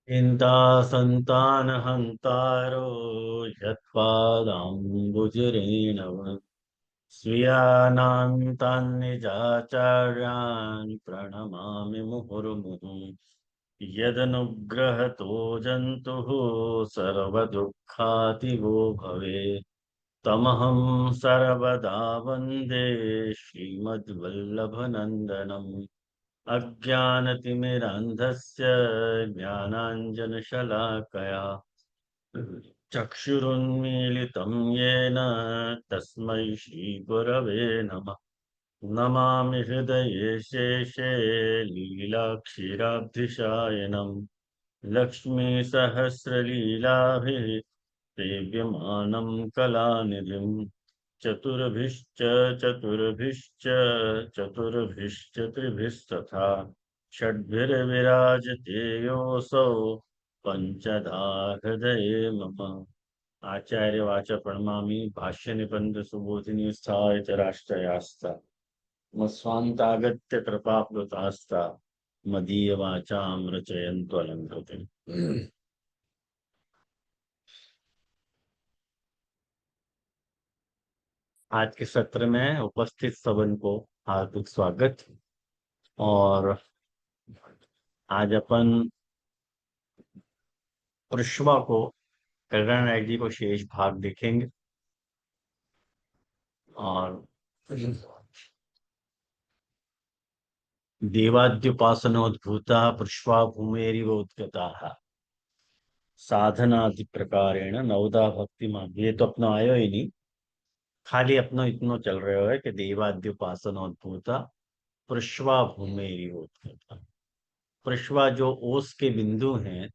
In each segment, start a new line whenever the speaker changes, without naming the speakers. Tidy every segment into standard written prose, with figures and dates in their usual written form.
चिंता संतान हंतारो यत्पादाम्बुजरेणव स्वीयानान्तान्निजाचार्यान् प्रणमामि मुहुर्मुहुः यदनुग्रहतो जन्तुः सर्वदुःखातिगो भवेत् तमहं सर्वदा वन्दे श्रीमद्वल्लभनन्दनम् अज्ञानतिमिरान्धस्य ज्ञानाञ्जनशलाकया चक्षुरुन्मीलितं येन तस्मै श्रीगुरवे नमः। नमामि हृदये शेषे लीलाक्षीराब्धिशायनम् लक्ष्मीसहस्रलीलाभिः सेव्यमानं कलानिधिम् चतुर्भिश्च चतुर्भिश्च चतुर्भिश्च त्रिभिस्तथा षड्भिर्विराजते योऽसौ पंचधा हृदये मम। आचार्यवाच प्रणमामि भाष्य निबंध सुबोधिनी स्थायित राष्ट्रयास्ता मस्वान्तागत्य कृपाप्लुतास्ता मदीय वाचाम रचयन्तु अलंकृते। आज के सत्र में उपस्थित सबन को हार्दिक स्वागत। और आज अपन पृष्वा को कल्याण राय जी को शेष भाग देखेंगे। और देवाद्युपासनोद्भूता पृष्वा भूमेरिव उत्कता साधनादि प्रकारेण नवदा भक्ति मार्ग। ये तो अपना आयो ही नहीं, खाली अपनो इतनो चल रहे हो है कि देवाद्युपासनोद्भूता पृष्वा भूमेरिव उत्कता। पृष्वा जो ओस के बिंदु हैं,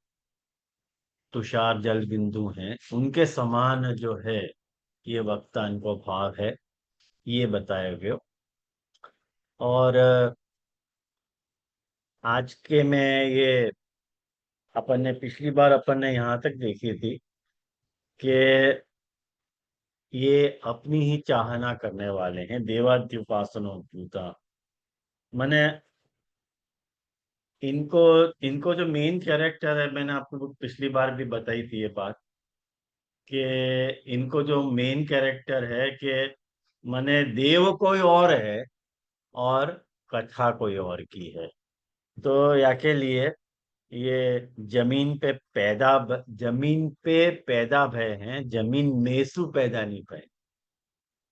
तुषार जल बिंदु हैं, उनके समान जो है ये वक्ता इनको भाव है, ये बताए हुए। और आज के में ये अपन ने पिछली बार अपन ने यहाँ तक देखी थी कि ये अपनी ही चाहना करने वाले हैं, देवाद्युपासनोद्भूता। मैंने इनको इनको जो मेन कैरेक्टर है, मैंने आपको पिछली बार भी बताई थी ये बात कि इनको जो मेन कैरेक्टर है कि मने देव कोई और है और कथा कोई और की है। तो या के लिए ये जमीन पे पैदा भय हैं, जमीन मेसु पैदा नहीं भय।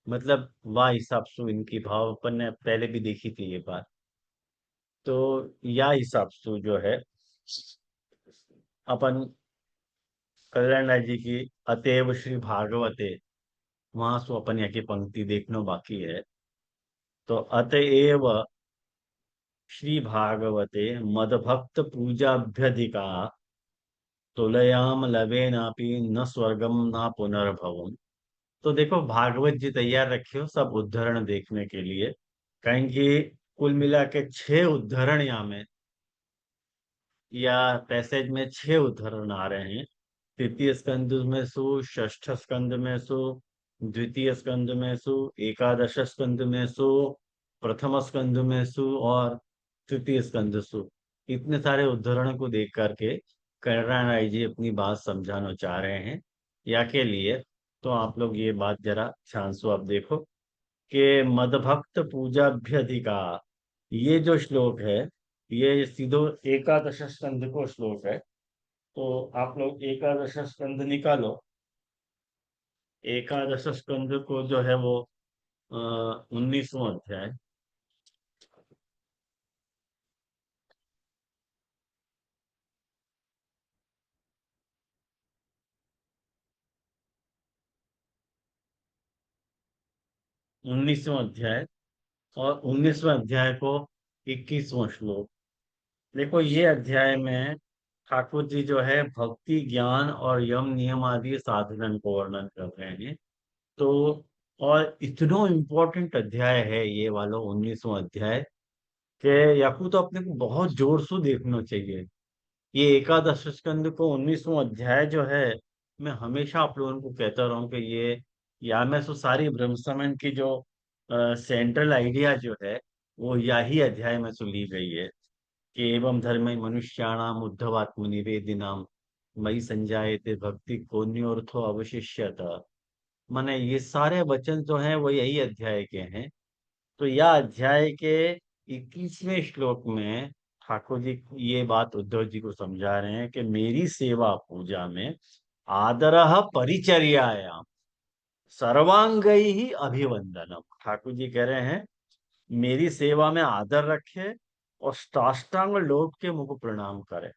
मतलब वाह हिसाब से इनकी भाव अपन ने पहले भी देखी थी ये बात। तो या हिसाब से जो है अपन कल्याण राय जी की अतएव श्री भागवते, वहां से अपन यहाँ की पंक्ति देखना बाकी है। तो अतएव श्री भागवते मदभक्त पूजाभ्यधिका तुलयाम लवेनापि न स्वर्गम न पुनर्भवम। तो देखो भागवत जी तैयार रखियो सब उद्धरण देखने के लिए, कहीं कि कुल मिला के 6 उद्धरण यहाँ में या पैसेज में 6 उद्धरण आ रहे हैं। तृतीय स्कंद में सु, षष्ठ स्कंद में सु, द्वितीय स्कंद में सु, एकादश स्कंद में सु, प्रथम स्कंद में सु और तृतीय स्कंद सु। इतने सारे उद्धरण को देख करके कल्याण राय जी अपनी बात समझाना चाह रहे हैं या के लिए। तो आप लोग ये बात जरा ध्यान से आप देखो कि मदभक्त पूजाभ्यधिका, ये जो श्लोक है ये सीधो एकादश स्कंद को श्लोक है। तो आप लोग एकादश स्कंद निकालो। एकादश स्कंद को जो है वो 19वां अध्याय। 19वां अध्याय और 19वें अध्याय को 21वां श्लोक। देखो ये अध्याय में ठाकुर जी जो है भक्ति ज्ञान और यम नियम आदि साधन को वर्णन कर रहे हैं। तो और इतना इम्पोर्टेंट अध्याय है ये वाला 19वां अध्याय कि याकू तो अपने को बहुत जोर से देखना चाहिए। ये एकादश स्कंद को 19वां अध्याय जो है, मैं हमेशा आप लोगों को कहता रहा हूँ कि ये या मैं सो सारी ब्रह्म समाज की जो सेंट्रल आइडिया जो है वो यही अध्याय में सुनी गई है कि एवं धर्म मनुष्याणाम उद्धवात्म निवेदिनाम मई संजायते भक्ति कोन्योर्थो अवशिष्यत। माने ये सारे वचन जो हैं वो यही अध्याय के हैं। तो यह अध्याय के 21वें श्लोक में ठाकुर जी ये बात उद्धव जी को समझा रहे हैं कि मेरी सेवा पूजा में आदरः परिचर्यायाम सर्वांगई ही अभिवंदनम। ठाकुर जी कह रहे हैं मेरी सेवा में आदर रखे और साष्टांग लौट के मुझको प्रणाम करे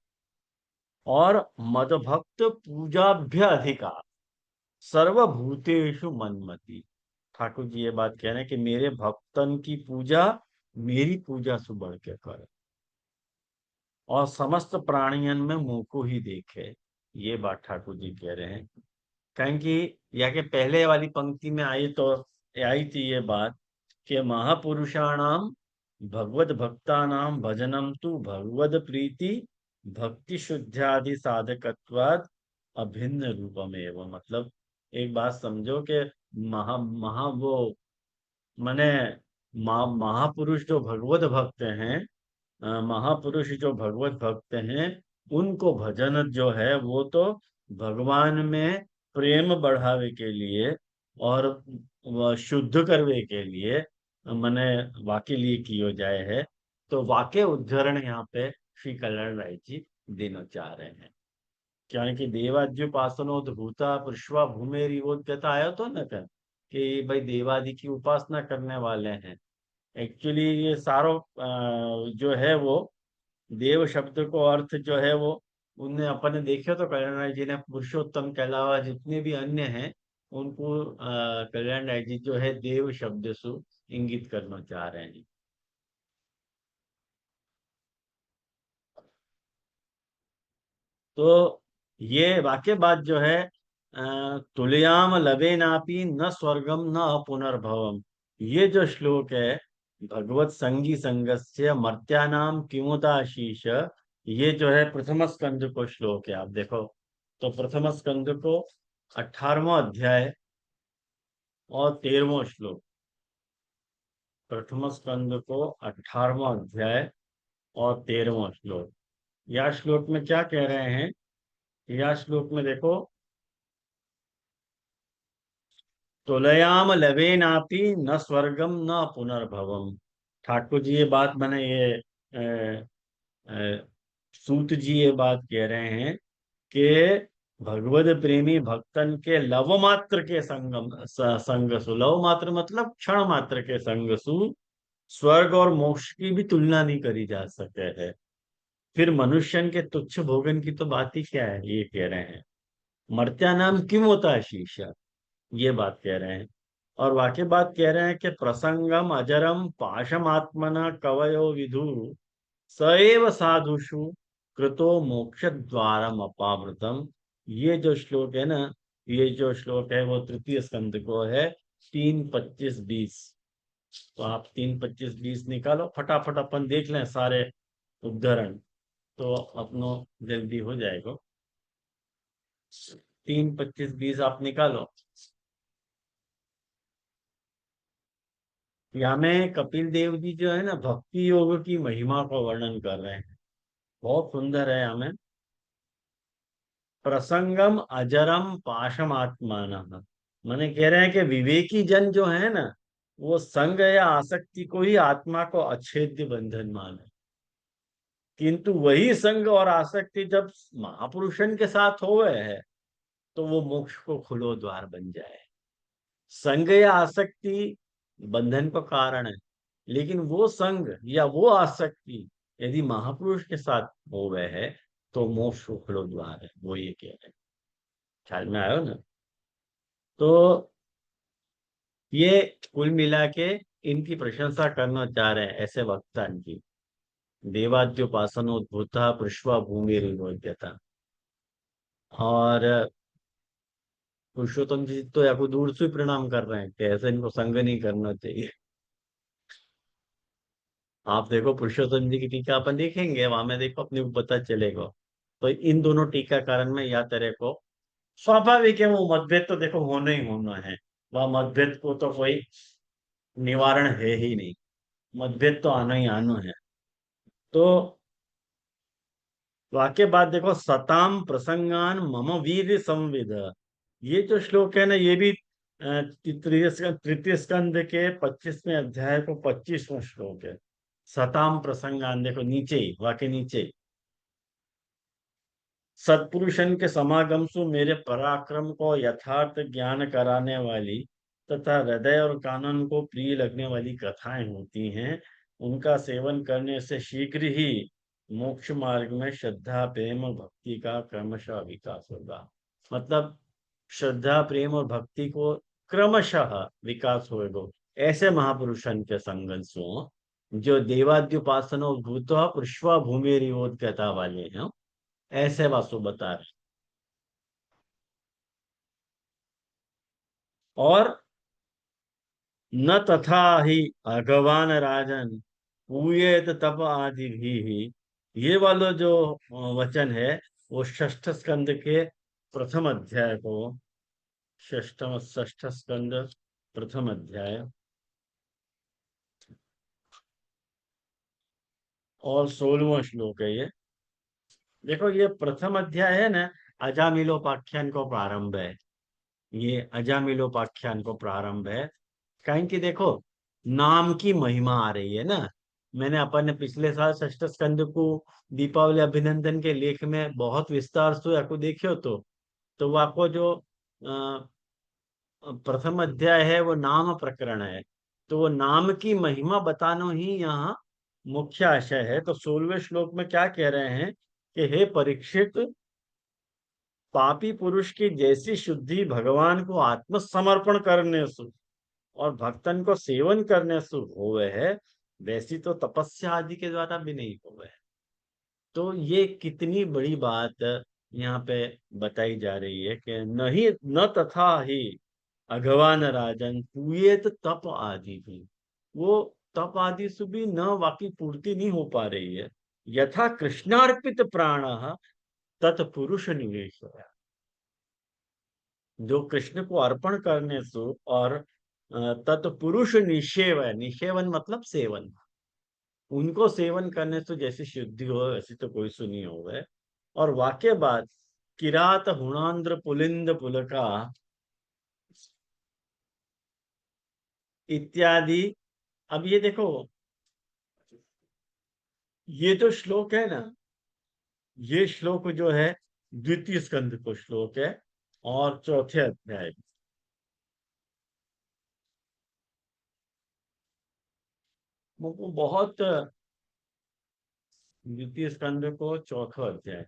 और मदभक्त पूजाभ्य अधिकार सर्वभूतेषु मन्मति। ठाकुर जी ये बात कह रहे हैं कि मेरे भक्तन की पूजा मेरी पूजा से बढ़ के करे और समस्त प्राणियन में मुंह को ही देखे। ये बात ठाकुर जी कह रहे हैं। कहें कि या के पहले वाली पंक्ति में आई तो आई थी ये बात कि महापुरुषाणाम भगवत भक्तानाम भजनम तु भगवद प्रीति भक्ति शुद्ध्यादि साधकत्वाद अभिन्न रूपमेव। मतलब एक बात समझो कि महा महा वो माने महापुरुष जो भगवत भक्त हैं, महापुरुष जो भगवत भक्त हैं उनको भजन जो है वो तो भगवान में प्रेम बढ़ावे के लिए और वह शुद्ध करवे के लिए माने वाके लिए कियो जाए है। तो वाके उदाहरण यहाँ पे श्री कल्याण राय जी देना चाह रहे हैं। क्योंकि देवाद्युपासनोद्भूता पुष्वा भूमेरिवोद्यता आया तो न कर कि भाई देवादि की उपासना करने वाले हैं। एक्चुअली ये सारों जो है वो देव शब्द को अर्थ जो है वो उनने अपने देखे तो कल्याण राय जी ने पुरुषोत्तम के अलावा जितने भी अन्य हैं उनको कल्याण राय जी जो है देव शब्द से इंगित करना चाह रहे हैं। तो ये वाक्य बात जो है तुलयाम लवे नापी न स्वर्गम न पुनर्भवम। ये जो श्लोक है भगवत संगी संगस्य मर्त्यानाम किमुताशीष, ये जो है प्रथम स्कंद को श्लोक है। आप देखो तो प्रथम स्कंद को 18वां अध्याय और 13वां श्लोक। प्रथम स्कंद को 18वां अध्याय और 13वां श्लोक। यह श्लोक में क्या कह रहे हैं? यह श्लोक में देखो तुलयाम लवेनापि न स्वर्गम न पुनर्भवम। ठाकुर जी ये बात मैंने ये सूत जी ये बात कह रहे हैं कि भगवत प्रेमी भक्तन के लव मात्र के संग सु, लव मात्र मतलब क्षण मात्र के संग सु स्वर्ग और मोक्ष की भी तुलना नहीं करी जा सके है। फिर मनुष्यन के तुच्छ भोगन की तो बात ही क्या है, ये कह रहे हैं। मर्त्या नाम किम होता है शीशा, ये बात कह रहे हैं। और वाक्य बात कह रहे हैं कि प्रसंगम अजरम पाशमात्मना कवयो विदु सएव साधुषु कृतो मोक्ष द्वारम अपावृतम। ये जो श्लोक है ना, ये जो श्लोक है वो तृतीय स्कंद को है 3:25-20। तो आप 3:25-20 निकालो फटाफट, अपन देख लें सारे उद्धरण तो अपनो जल्दी हो जाएगा। 3:25-20 आप निकालो। यहाँ में कपिल देव जी जो है ना भक्ति योग की महिमा को वर्णन कर रहे हैं। बहुत सुंदर है। हमें प्रसंगम अजरम पाशमात्मान, माने कह रहे हैं कि विवेकी जन जो है ना वो संग या आसक्ति को ही आत्मा को अछेद्य बंधन माने। किंतु वही संग और आसक्ति जब महापुरुषन के साथ हो गए है तो वो मोक्ष को खुलो द्वार बन जाए। संग या आसक्ति बंधन का कारण है, लेकिन वो संग या वो आसक्ति यदि महापुरुष के साथ हो गए है तो मोक्ष को खुलो द्वार है। वो ये कह रहे हैं। ख्याल में आयो ना? तो ये कुल मिला के इनकी प्रशंसा करना चाह रहे हैं ऐसे वक्ता की। देवाद्योपासनोद्भूता पृष्वा भूमि रिवोद्यता। और पुरुषोत्तम जी तो या को दूर से ही प्रणाम कर रहे हैं कि ऐसे इनको संग नहीं करना चाहिए। आप देखो पुरुषोत्तम जी की टीका अपन देखेंगे वहां में, देखो अपने को पता चलेगा। तो इन दोनों टीकाकरण में या तरह को स्वाभाविक है वो मतभेद तो देखो होना ही होना है। वह मतभेद को तो कोई निवारण है ही नहीं। मतभेद तो आना ही आना है। तो वाक्य बात देखो, सताम प्रसंगान मम वीर संविद। ये जो श्लोक है ना, ये भी तृतीय स्कंद के 25वें अध्याय को 25वां श्लोक है। सताम प्रसंगान, देखो नीचे ही, वाक्य नीचे ही। सत्पुरुषन के समागम सु मेरे पराक्रम को यथार्थ ज्ञान कराने वाली तथा हृदय और कानन को प्रिय लगने वाली कथाएं होती हैं। उनका सेवन करने से शीघ्र ही मोक्ष मार्ग में श्रद्धा प्रेम और भक्ति का क्रमशः विकास होगा। मतलब श्रद्धा प्रेम और भक्ति को क्रमशः विकास होगा ऐसे महापुरुषन के संगन सो, जो देवाद्युपासन और भूत पुष्पा भूमि रिवोदकता वाले हैं, ऐसे वास्तु बता रहे। और न तथा ही भगवान राजन पूयेत तप आदि भी। ये वाला जो वचन है, वो षष्ठ स्कंद के प्रथम अध्याय को, षष्ठ स्कंद प्रथम अध्याय और 16वां श्लोक है ये। देखो ये प्रथम अध्याय है ना, अजामिलोपाख्यान को प्रारंभ है। ये अजामिलोपाख्यान को प्रारंभ है। कहीं कि देखो, नाम की महिमा आ रही है ना। मैंने अपन ने पिछले साल षष्ठ स्कंद को दीपावली अभिनंदन के लेख में बहुत विस्तार से आपको देखियो तो वो आपको जो प्रथम अध्याय है वो नाम प्रकरण है। तो वो नाम की महिमा बताना ही यहाँ मुख्य आशय है। तो 16वें श्लोक में क्या कह रहे हैं कि हे परीक्षित, पापी पुरुष की जैसी शुद्धि भगवान को आत्मसमर्पण करने से और भक्तन को सेवन करने से होवे है, वैसी तो तपस्या आदि के द्वारा भी नहीं होवे है। तो ये कितनी बड़ी बात यहाँ पे बताई जा रही है कि नहीं न तथा ही अगवान राजन पूयेत तप आदि भी। वो तप आदि से भी न वाकी पूर्ति नहीं हो पा रही है। यथा कृष्णार्पित प्राण तत्पुरुष निवेश, जो कृष्ण को अर्पण करने से और तत्पुरुष निषेवन, निषेवन मतलब सेवन, उनको सेवन करने से जैसी शुद्धि हो वैसी तो कोई सुनी हो है। और वाक्य बाद, किरात हुणांद्र पुलिंद पुलका इत्यादि। अब ये देखो, ये जो श्लोक है ना, ये श्लोक जो है द्वितीय स्कंद को श्लोक है और चौथे अध्याय। वो बहुत, द्वितीय स्कंद को चौथा अध्याय,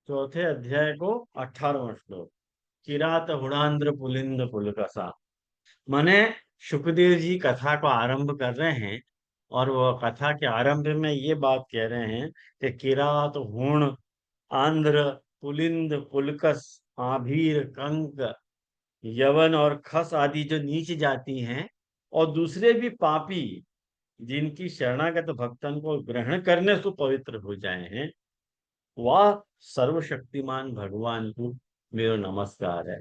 चौथे अध्याय को 18वां श्लोक। किरात हुणांद्र पुलिंद पुलकसा। माने सुखदेव जी कथा को आरंभ कर रहे हैं और वो कथा के आरंभ में ये बात कह रहे हैं कि किरात हुण आंध्र पुलिंद पुलकस आभीर कंक यवन और खस आदि जो नीच जाती हैं और दूसरे भी पापी जिनकी शरणागत भक्तन को ग्रहण करने से पवित्र हो जाए हैं, वह सर्वशक्तिमान भगवान को मेरा नमस्कार है।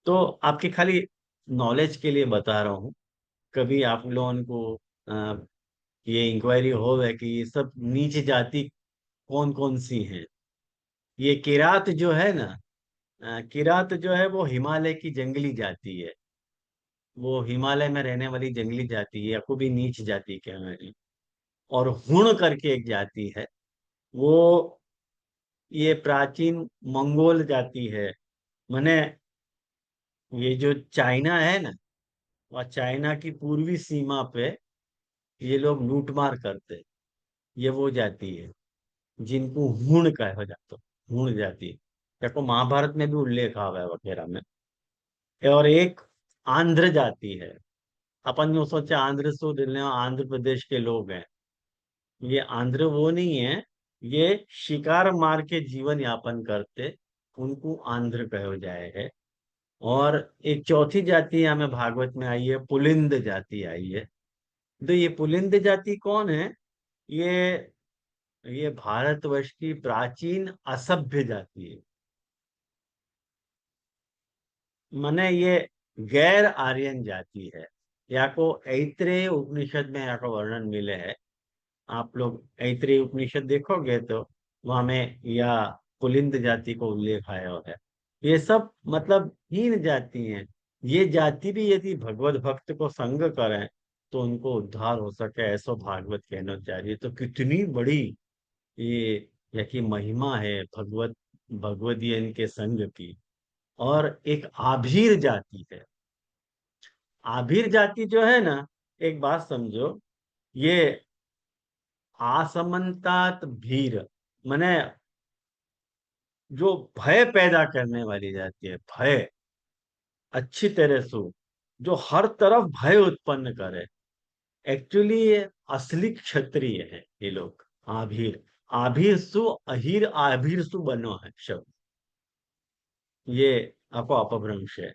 तो आपकी खाली नॉलेज के लिए बता रहा हूँ, कभी आप लोगों को ये इंक्वायरी हो है कि ये सब नीच जाति कौन कौन सी हैं। ये किरात जो है ना, किरात जो है वो हिमालय की जंगली जाति है। वो हिमालय में रहने वाली जंगली जाति है, या को भी नीच जाति कहते हैं। और हुण करके एक जाति है, वो ये प्राचीन मंगोल जाति है। माने ये जो चाइना है ना, वह चाइना की पूर्वी सीमा पे ये लोग लूटमार करते, ये वो जाति है जिनको हूण कहा जाता, हूण जाति। देखो महाभारत में भी उल्लेख हुआ है वगैरह में। और एक आंध्र जाति है। अपन जो सोचे आंध्र से दिल्ली आंध्र प्रदेश के लोग हैं, ये आंध्र वो नहीं है। ये शिकार मार के जीवन यापन करते, उनको आंध्र कहो जाए है। और एक चौथी जाति हमें भागवत में आई है, पुलिंद जाति आई है। तो ये पुलिंद जाति कौन है? ये ये भारतवर्ष की प्राचीन असभ्य जाति है। माने ये गैर आर्यन जाति है। या को ऐत्रेय उपनिषद में यहाँ का वर्णन मिले है। आप लोग ऐत्रेय उपनिषद देखोगे तो वहां में या पुलिंद जाति को उल्लेख आया हुआ है। ये सब मतलब हीन जाति हैं। ये जाति भी यदि भगवत भक्त को संग करें तो उनको उद्धार हो सके, ऐसा भागवत कहना चाहिए। तो कितनी बड़ी ये या की महिमा है भगवत भगवदियन के संग की। और एक आभीर जाति है। आभीर जाति जो है ना, एक बात समझो, ये आसमंतात भीर माने जो भय पैदा करने वाली जाती है, भय अच्छी तरह से, जो हर तरफ भय उत्पन्न करे। एक्चुअली ये असली क्षत्रिय है ये लोग। आभीर, आभीर सु अहीर आभीर सु बनो है शब्द, ये आपको अपभ्रंश है।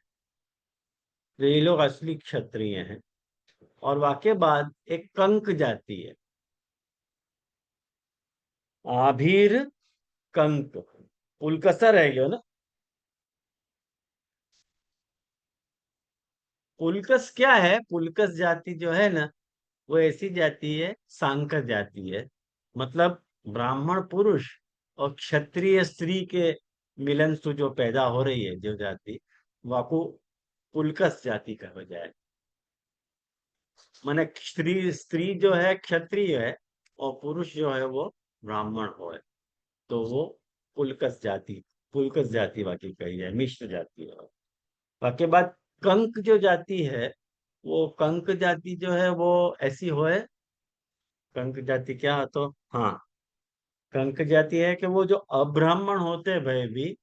तो ये लोग असली क्षत्रिय हैं। और वाके बाद एक कंक जाति है। आभीर कंक, पुलकसा रह गया ना। पुलकस क्या है? पुलकस जाति जो है ना, वो ऐसी जाति है, सांकर जाति है। मतलब ब्राह्मण पुरुष और क्षत्रिय स्त्री के मिलन से जो पैदा हो रही है जो जाति, वाको पुलकस जाति कहा जाए। माने स्त्री स्त्री जो है क्षत्रिय है और पुरुष जो है वो ब्राह्मण हो है, तो वो पुलकस जाति, पुलकस जाति बाकी कही जाए, मिश्र जाति है। बाकी बात, कंक जो जाति है, वो कंक जाति जो है वो ऐसी हो है। कंक जाति क्या तो, हाँ, कंक जाति है कि वो जो अब्राह्मण होते भाई भी,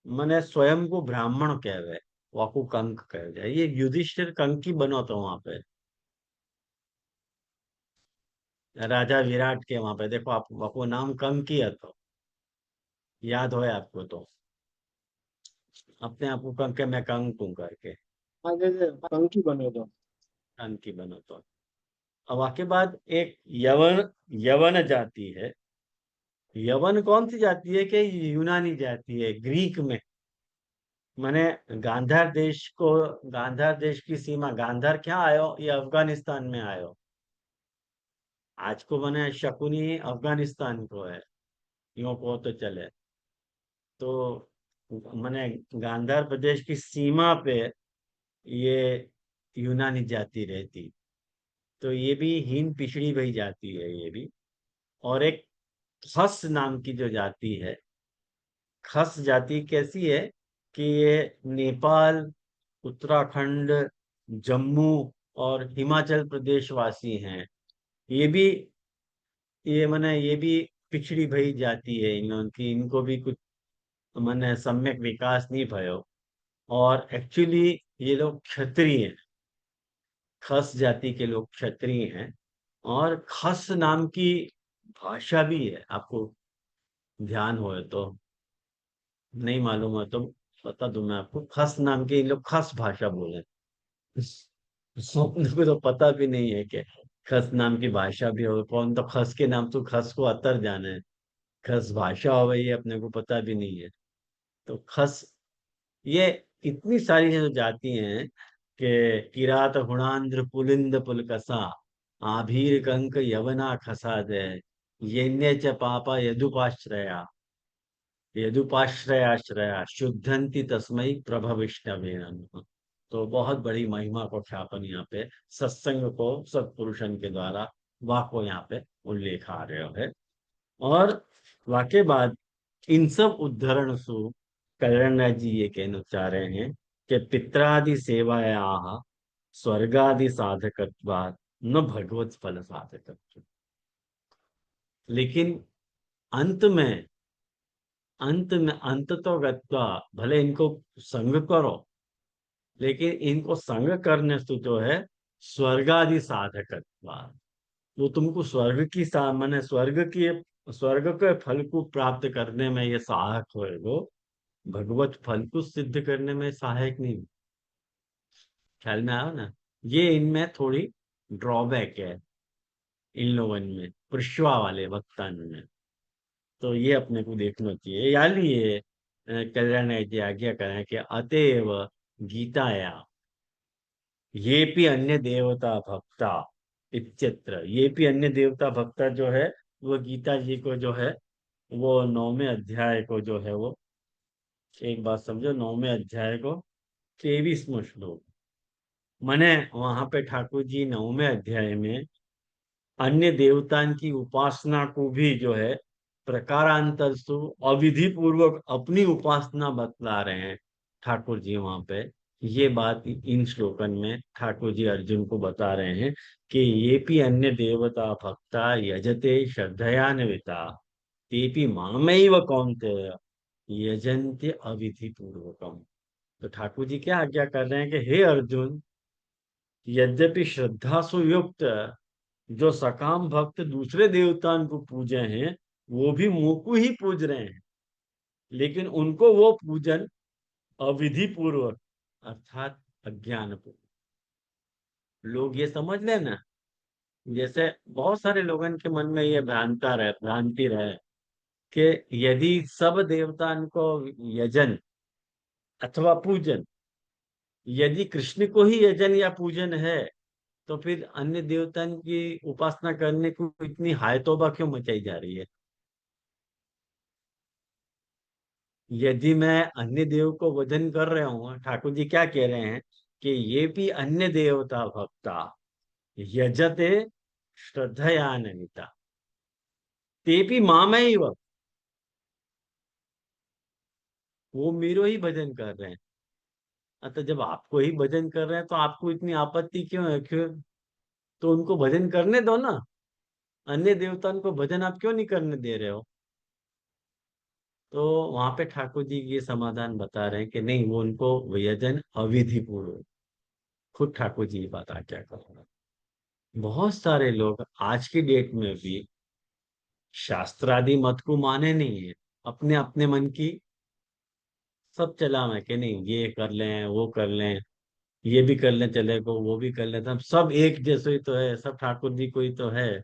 मैंने स्वयं को ब्राह्मण कह रहे, वाकू कंक कह जाए। ये युधिष्ठिर कंकी बनो तो वहां पे राजा विराट के वहां पे देखो, आप वाकू नाम कंकी है तो याद हो आपको तो, अपने आप को कंक मैं कंक हूं करके
आगे से पंखी बने तो।
कंकी बनो तो। अब वाके बाद एक यवन, यवन जाति है। यवन कौन सी जाति है? कि यूनानी जाति है, ग्रीक में। माने गांधार देश को, गांधार देश की सीमा, गांधार क्या आयो, ये अफगानिस्तान में आयो। आज को मैंने शकुनी अफगानिस्तान को है, यूं को तो चले। तो मैंने गांधार प्रदेश की सीमा पे ये यूनानी जाति रहती। तो ये भी हीन पिछड़ी हुई जाति है ये भी। और एक खस नाम की जो जाति है, खस जाति कैसी है कि ये नेपाल, उत्तराखंड, जम्मू और हिमाचल प्रदेश वासी हैं। ये भी, ये माने ये भी पिछड़ी भई जाति है इन लोगों की। इनको भी कुछ माने सम्यक विकास नहीं भयो। और एक्चुअली ये लोग क्षत्रिय हैं। खस जाति के लोग क्षत्रिय हैं। और खस नाम की भाषा भी है, आपको ध्यान हो तो, नहीं मालूम है तो बता दूं मैं आपको। खस नाम के इन लोग खस भाषा बोले। स्वप्न को तो पता भी नहीं है कि खस नाम की भाषा भी हो। कौन तो खस के नाम तो खस को अतर जाने है, खस भाषा हो ये अपने को पता भी नहीं है। तो खस, ये इतनी सारी जो जाति हैं कि किरात हुणांध्र पुलिंद पुलकसा, आभीर कंक यवना खसादे, येन्य च पापा यदुपाश्रया, यदुपाश्रयाश्रया शुद्धंति तस्मै प्रभविष्णवे नमः। तो बहुत बड़ी महिमा को ख्यापन यहाँ पे सत्संग को सत्पुरुषन के द्वारा वाह को यहाँ पे उल्लेख आ रहे है। और वाके बाद इन सब उद्धरण सु कल्याण जी ये कहना चाह रहे हैं कि पित्रादि सेवाया स्वर्गादि साधकत्वात् न भगवत फल साधकत्व। लेकिन अंत में, अंत में अंत तो गत्वा, भले इनको संग करो, लेकिन इनको संग करने से जो है स्वर्गादि साधकत्वात्, वो तुमको स्वर्ग की माने स्वर्ग की, स्वर्ग के फल को प्राप्त करने में ये सहायक होएगो। भगवत फल को सिद्ध करने में सहायक नहीं। ख्याल में आयो ना? ये इनमें थोड़ी ड्रॉबैक है। इन लोगों में, पुरुषवा वाले भक्तान में। तो ये अपने को देखना चाहिए। यानी ये कल्याण जी आज्ञा करें कि अतएव गीताया ये भी अन्य देवता भक्ता इत्यत्र, ये भी अन्य देवता भक्ता जो है वो गीता जी को जो है वो 9वें अध्याय को जो है वो, एक बात समझो, 9वें अध्याय को 23वां श्लोक, माने वहां पे ठाकुर जी 9वें अध्याय में अन्य देवताओं की उपासना को भी जो है प्रकारांतर से अविधि पूर्वक अपनी उपासना बतला रहे हैं ठाकुर जी वहां पे। ये बात इन श्लोकन में ठाकुर जी अर्जुन को बता रहे हैं कि ये भी अन्य देवता भक्ता यजते श्रद्धयान्विता तेपि मामैव कौन्तेय यजन्ते अविधि पूर्वकम। तो ठाकुर जी क्या आज्ञा कर रहे हैं कि हे अर्जुन, यद्यपि श्रद्धा सुयुक्त जो सकाम भक्त दूसरे देवताओं को पूजे हैं वो भी मुंह को ही पूज रहे हैं, लेकिन उनको वो पूजन अविधि पूर्वक अर्थात अज्ञान पूर्वक। लोग ये समझ लेना, जैसे बहुत सारे लोगों के मन में ये भ्रांति रहे कि यदि सब देवताओं को यजन अथवा पूजन, यदि कृष्ण को ही यजन या पूजन है तो फिर अन्य देवताओं की उपासना करने को इतनी हाय तौबा क्यों मचाई जा रही है। यदि मैं अन्य देव को वजन कर रहा हूँ, ठाकुर जी क्या कह रहे हैं कि ये भी अन्य देवता भक्ता यजते श्रद्धयान्विता ते भी मामैव, वो मेरो ही भजन कर रहे हैं। अतः जब आपको ही भजन कर रहे हैं तो आपको इतनी आपत्ति क्यों है, क्यों? तो उनको भजन करने दो ना, अन्य देवताओं को भजन आप क्यों नहीं करने दे रहे हो? तो वहां पे ठाकुर जी ये समाधान बता रहे हैं कि नहीं, वो उनको यजन अविधि पूर्वक, खुद ठाकुर जी ये बात आज्ञा कर रहे हैं। बहुत सारे लोग आज की डेट में भी शास्त्रादि मत को माने नहीं है, अपने अपने मन की सब चला है कि नहीं ये कर लें वो कर लें, ये भी कर लें चलेगा वो भी कर लें, सब एक जैसे ही तो है, सब ठाकुर जी को ही तो है,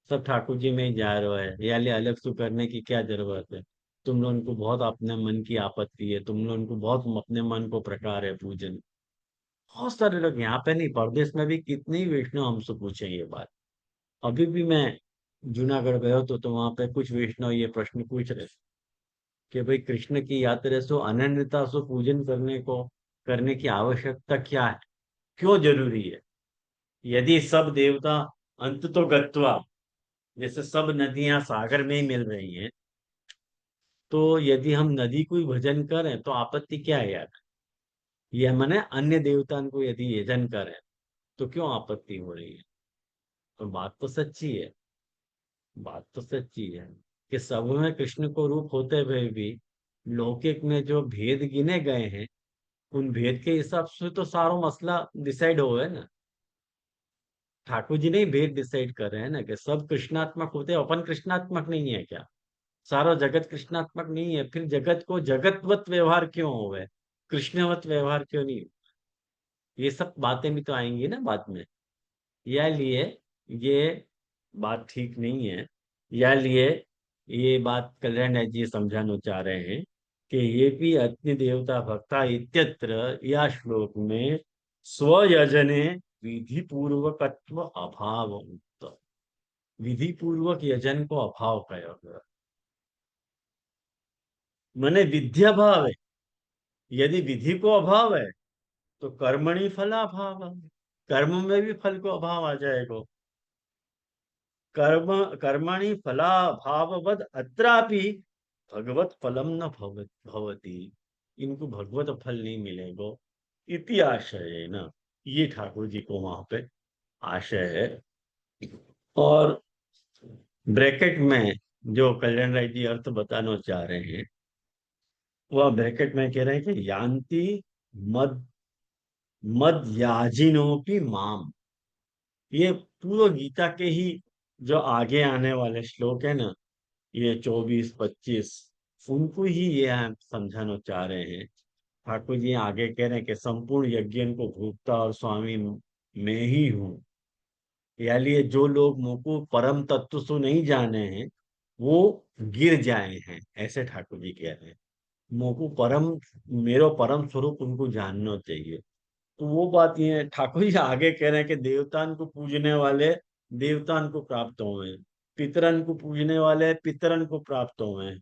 सब ठाकुर जी में ही जा रहा है, या ले अलग से करने की क्या जरूरत है? तुम लोगों को बहुत अपने मन की आपत्ति है, तुम लोगों को बहुत अपने मन को प्रकार है पूजन। बहुत सारे लोग यहाँ पे नहीं, परदेश में भी कितने वैष्णव हमसे पूछे ये बात। अभी भी मैं जूनागढ़ गया तो वहां पे कुछ वैष्णव ये प्रश्न पूछ रहे थे कि भाई कृष्ण की यात्रा सो अनन्यता सो पूजन करने को, करने की आवश्यकता क्या है, क्यों जरूरी है? यदि सब देवता अंत तो गत्वा, जैसे सब नदियां सागर में ही मिल रही हैं, तो यदि हम नदी को ही भजन करें तो आपत्ति क्या है यार? ये माने अन्य देवताओं को यदि यजन करें तो क्यों आपत्ति हो रही है? तो बात तो सच्ची है, बात तो सच्ची है कि सब में कृष्ण को रूप होते हुए भी लौकिक में जो भेद गिने गए हैं उन भेद के हिसाब से तो सारा मसला डिसाइड हो है ना। ठाकुर जी नहीं भेद डिसाइड कर रहे हैं ना कि सब कृष्णात्मक होते हैं, अपन कृष्णात्मक नहीं है क्या? सारा जगत कृष्णात्मक नहीं है, फिर जगत को जगतवत व्यवहार क्यों हो गए, कृष्णवत व्यवहार क्यों नहीं? ये सब बातें भी तो आएंगी ना बाद में। या लिए ये बात ठीक नहीं है, या लिए ये बात कल्याण जी समझाना चाह रहे हैं कि ये भी अन्य देवता भक्ता इत्यत्र या श्लोक में स्वयजने विधि पूर्वकत्व अभाव उक्त, विधि पूर्वक यजन को अभाव कहा गया, माने विद्या भाव है। यदि विधि को अभाव है तो कर्मणि फलाभाव है, कर्म में भी फल को अभाव आ जाएगा। कर्म कर्मणि फलाभाववद अत्रापि भगवत फलम न भवति, इनको भगवत फल नहीं मिलेगा, इति आशय है ना। ये ठाकुर जी को वहां पे आशय है। और ब्रैकेट में जो कल्याण राय जी अर्थ बताना चाह रहे हैं वह ब्रैकेट में कह रहे हैं कि यान्ति मद मद याजिनोपि माम, ये पूर्व गीता के ही जो आगे आने वाले श्लोक है ना, ये 24-25, उनको ही ये हम समझाना चाह रहे हैं। ठाकुर जी आगे कह रहे हैं कि संपूर्ण यज्ञ को भोक्ता और स्वामी मैं ही हूँ, यानी ये जो लोग मुझको परम तत्व सो नहीं जाने हैं, वो गिर जाए हैं, ऐसे ठाकुर जी कह रहे हैं। मुझको परम, मेरो परम स्वरूप उनको जानना चाहिए। तो वो बात ये है, ठाकुर जी आगे कह रहे हैं कि देवतान को पूजने वाले देवतान को प्राप्त हुए, पितरन को पूजने वाले पितरन को प्राप्त हुए,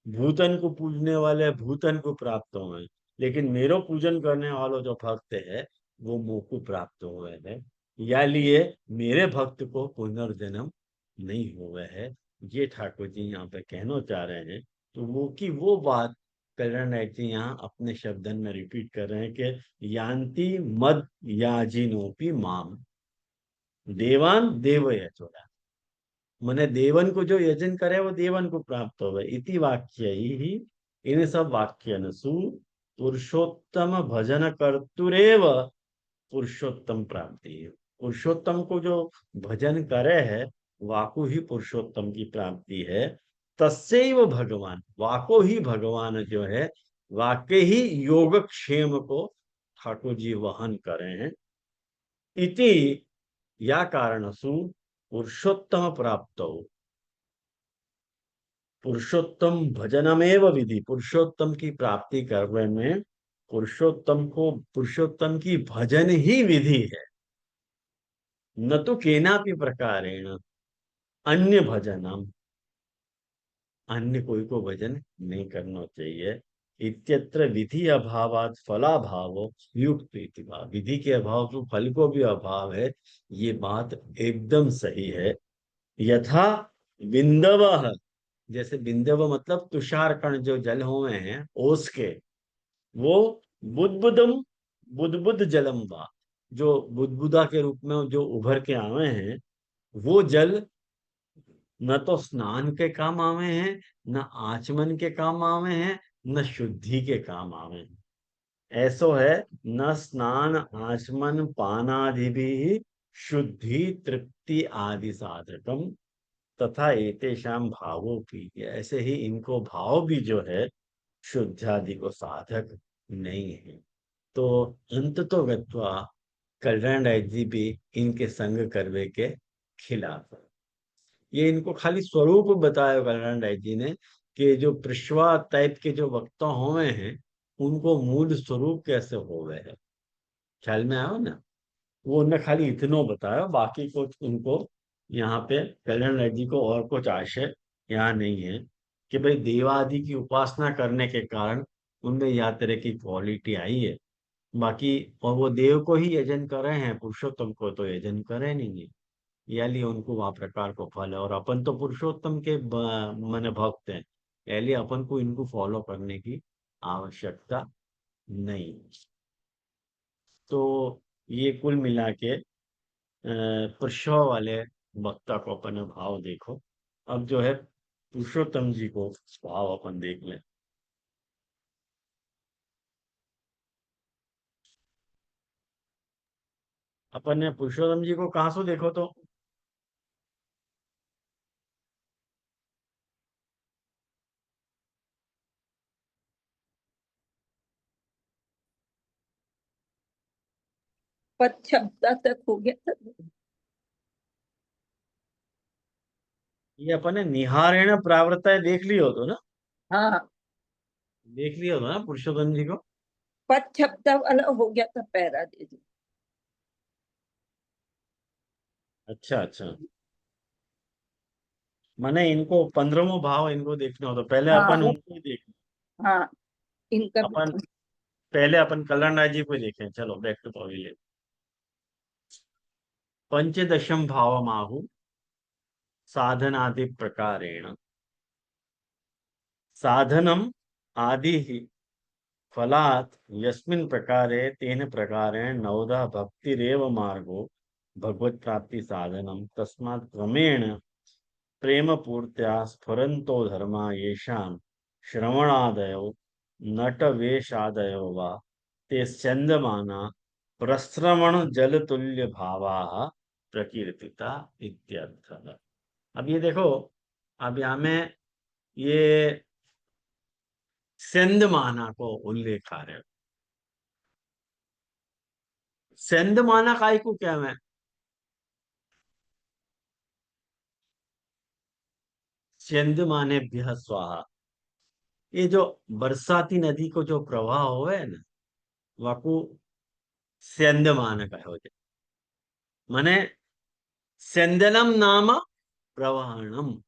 भूतन को पूजने वाले भूतन को प्राप्त हुए, लेकिन मेरो पूजन करने वालों जो भक्त है वो मुझ को प्राप्त हुए हैं। या लिए मेरे भक्त को पुनर्जन्म नहीं हुआ है, ये ठाकुर जी यहाँ पे कहना चाह रहे हैं। तो वो की वो बात कल्याण नायक जी यहाँ अपने शब्दन में रिपीट कर रहे हैं कि यान्ति मद याजिनोपि माम देवान देव यचोरा, मने देवन को जो यजन करे वो देवन को प्राप्त होवे, इति वाक्य ही इन सब वाक्यनसु पुरुषोत्तम भजन कर्तुरेव पुरुषोत्तम प्राप्ति है। पुरुषोत्तम को जो भजन करे है, वाको ही पुरुषोत्तम की प्राप्ति है। तस्सैव भगवान, वाको ही भगवान जो है, वाके ही योगक्षेम को ठाकुर जी वहन करे हैं। इति या कारणसु पुरुषोत्तम प्राप्त हो, पुरुषोत्तम भजनमेव विधि, पुरुषोत्तम की प्राप्ति करने में पुरुषोत्तम को, पुरुषोत्तम की भजन ही विधि है। न तो केनापि प्रकारेण अन्य भजनम, अन्य कोई को भजन नहीं करना चाहिए। इत्यत्र विधि अभावात फलाभावो युक्त इति भाव, विधि के अभाव तो फल को भी अभाव है, ये बात एकदम सही है। यथा बिंदव, जैसे बिंदव मतलब तुषार कण जो जल हुए हैं ओस के, वो बुदबुदम बुदबुद जलम वा, जो बुदबुदा के रूप में जो उभर के आवे हैं, वो जल न तो स्नान के काम आवे हैं, न आचमन के काम आवे हैं, न शुद्धि के काम आवे हैं। ऐसो है, न स्नान आचमन पानादि भी शुद्धि तृप्ति आदि साधकम तथा एतेषाम भावों की, ऐसे ही इनको भाव भी जो है शुद्धादि को साधक नहीं है। तो अंत तो गत्वा कल्याण राय जी भी इनके संग करवे के खिलाफ है। ये इनको खाली स्वरूप बताया कल्याण राय जी ने, कि जो प्रश्वा टाइप के जो वक्ता हुए हैं, उनको मूल स्वरूप कैसे हो गए है, ख्याल में आओ ना। वो उन्हें खाली इतनो बताया, बाकी कुछ उनको यहाँ पे कल्याण राय जी को और कुछ आशय यहाँ नहीं है, कि भाई देवादि की उपासना करने के कारण उनमें यह तरह की क्वालिटी आई है। बाकी और वो देव को ही यजन कर रहे हैं, पुरुषोत्तम को तो यजन करे नहीं है, या लिए उनको वहां प्रकार को फल है। और अपन तो पुरुषोत्तम के मन भक्त हैं, या लिए अपन को इनको फॉलो करने की आवश्यकता नहीं। तो ये कुल मिला के पुरुषों वाले वक्ता को अपन भाव देखो। अब जो है पुरुषोत्तम जी को भाव अपन देख लें। अपन ने पुरुषोत्तम जी को कहाँ से देखो तो,
पद शब्द तक हो गया था।
ये अपन ने निहारेण प्रावृत्ता देख लियो तो ना,
हाँ,
देख लियो तो ना पुरुषोत्तम जी को।
पद शब्द वाला हो गया था पैरा दे दो।
अच्छा अच्छा, माने इनको 15वां भाव इनको देखना हो तो पहले
हाँ
अपन उनको ही देख,
हाँ, इनका भी
अपन पहले अपन कल्याण राय जी को ही देखें। चलो बैक टू पवेलियन। पंचदशम भाव माहु साधनादि प्रकारेण, साधनम आदि ही फलात् यस्मिन् प्रकारे तेन प्रकारेण नवधा भक्तिरेव मार्गो भगवत प्राप्ति साधनम, तस्मात् क्रमेण प्रेम पूर्त्या स्फुरन्तो धर्मा येषां श्रवणादयो नटवेशादयो वा ते स्यन्दमाना प्रस्रवण जलतुल्य भावाः प्रकीर्तिता इत्यर्थः। अब ये देखो, अब यहाँ में ये सेंधमाना को उल्लेख आ रहा है। सेंधमाना काय को क्या है, स्यंदमानेभ्यः स्वाहा। ये जो बरसाती नदी को जो प्रवाह होवे है ना, वाकू स्यंदमान कहो जे। मने स्यंदनम नाम प्रवहणम।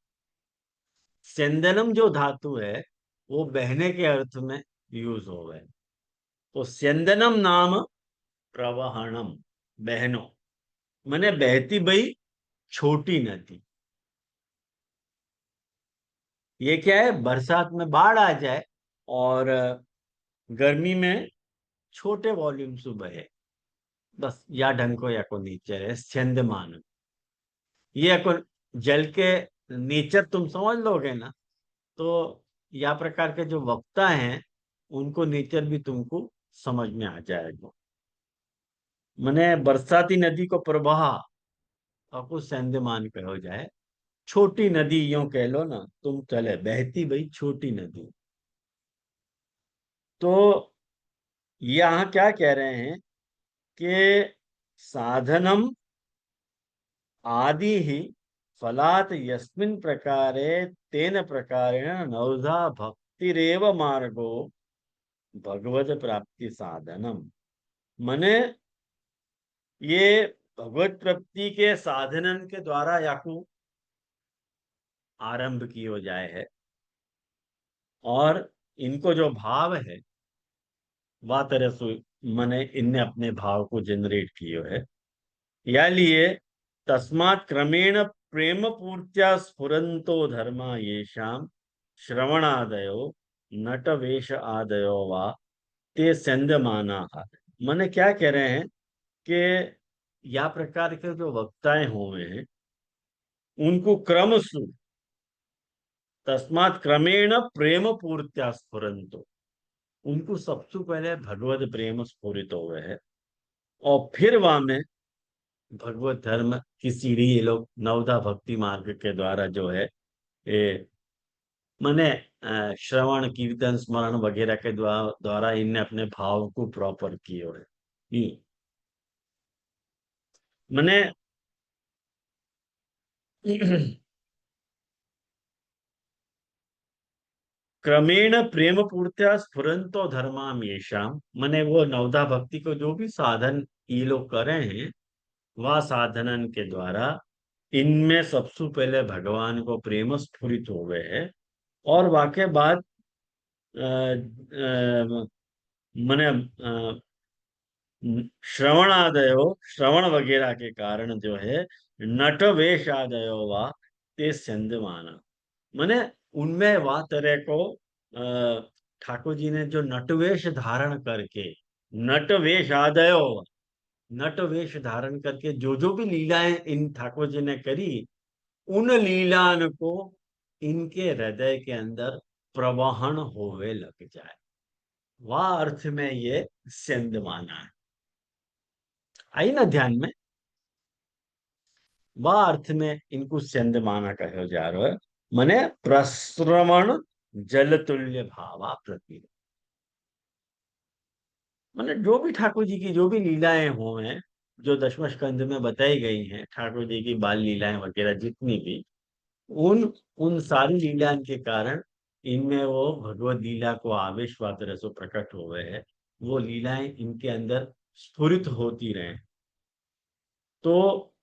स्यंदनम जो धातु है वो बहने के अर्थ में यूज हो गए। तो स्यंदनम नाम प्रवहणम, बहनो, मने बहती बई छोटी नदी। ये क्या है, बरसात में बाढ़ आ जाए और गर्मी में छोटे वॉल्यूम से बहे, बस या ढंग को या को नेचर है स्यंदमान। ये को जल के नेचर तुम समझ लोगे ना, तो या प्रकार के जो वक्ता हैं उनको नेचर भी तुमको समझ में आ जाएगा। मने बरसाती नदी को प्रवाह आपको संध्यमान कहो जाए। छोटी नदी यूं कह लो ना तुम, चले बहती भाई छोटी नदी। तो यहाँ क्या कह रहे हैं कि साधनम आदि ही फलात यस्मिन प्रकारे तेन प्रकारेण नवधा भक्तिरेव मार्गो भगवत प्राप्ति साधनम। मने ये भगवत प्राप्ति के साधनन के द्वारा याकू आरंभ कियो जाए है, और इनको जो भाव है वह तरह से मने इनने अपने भाव को जनरेट कियो है। या लिए तस्मात् क्रमेण प्रेम पूर्त्या स्फुरंतो धर्मा येषाम श्रवणादयो नट वेश आदयो वा ते संध्यमाना। मने क्या कह रहे हैं कि या प्रकार के जो वक्ताएं हुए हैं उनको क्रमशु तस्मात् क्रमेण प्रेम पूर्त्या स्फुरंतो, उनको सबसे पहले भगवत प्रेम स्फुरित हुए है, और फिर वहां में भगवत धर्म की सीढ़ी ये लोग नवधा भक्ति मार्ग के द्वारा जो है ये मने श्रवण कीर्तन स्मरण वगैरह के द्वारा इनने अपने भाव को प्रॉपर किए है। मने क्रमेण प्रेम पूर्त्या स्फुरंतो धर्माम येषाम, मने वो नवधा भक्ति को जो भी साधन ये लोग करे हैं वह साधनन के द्वारा इनमें सबसे पहले भगवान को प्रेम स्फुरित हो गए है, और वाके बाद मने श्रवणादयो, श्रवण वगैरह के कारण जो है नट वेश आदयो वा ते संध्यमाना। मने उनमें वह तरह को ठाकुर जी ने जो नटवेश धारण करके, नटवेश आदयो, नट वेश धारण करके जो भी लीलाएं इन ठाकुर जी ने करी, उन लीलान को इनके हृदय के अंदर प्रवहन होवे लग जाए, वह अर्थ में ये संध माना है। आई ना ध्यान में, वह अर्थ में इनको संध माना कहो जा रहा है। मने प्रश्रवण जलतुल्य भावा प्रति, मतलब जो भी ठाकुर जी की जो भी लीलाएं हो हैं, जो दशम स्कंध में बताई गई हैं ठाकुर जी की बाल लीलाएं वगैरह जितनी भी, उन उन सारी लीलाओं के कारण इनमें वो भगवत लीला को आवेश तरह से प्रकट हो गए हैं, वो लीलाएं इनके अंदर स्फुरित होती रहे। तो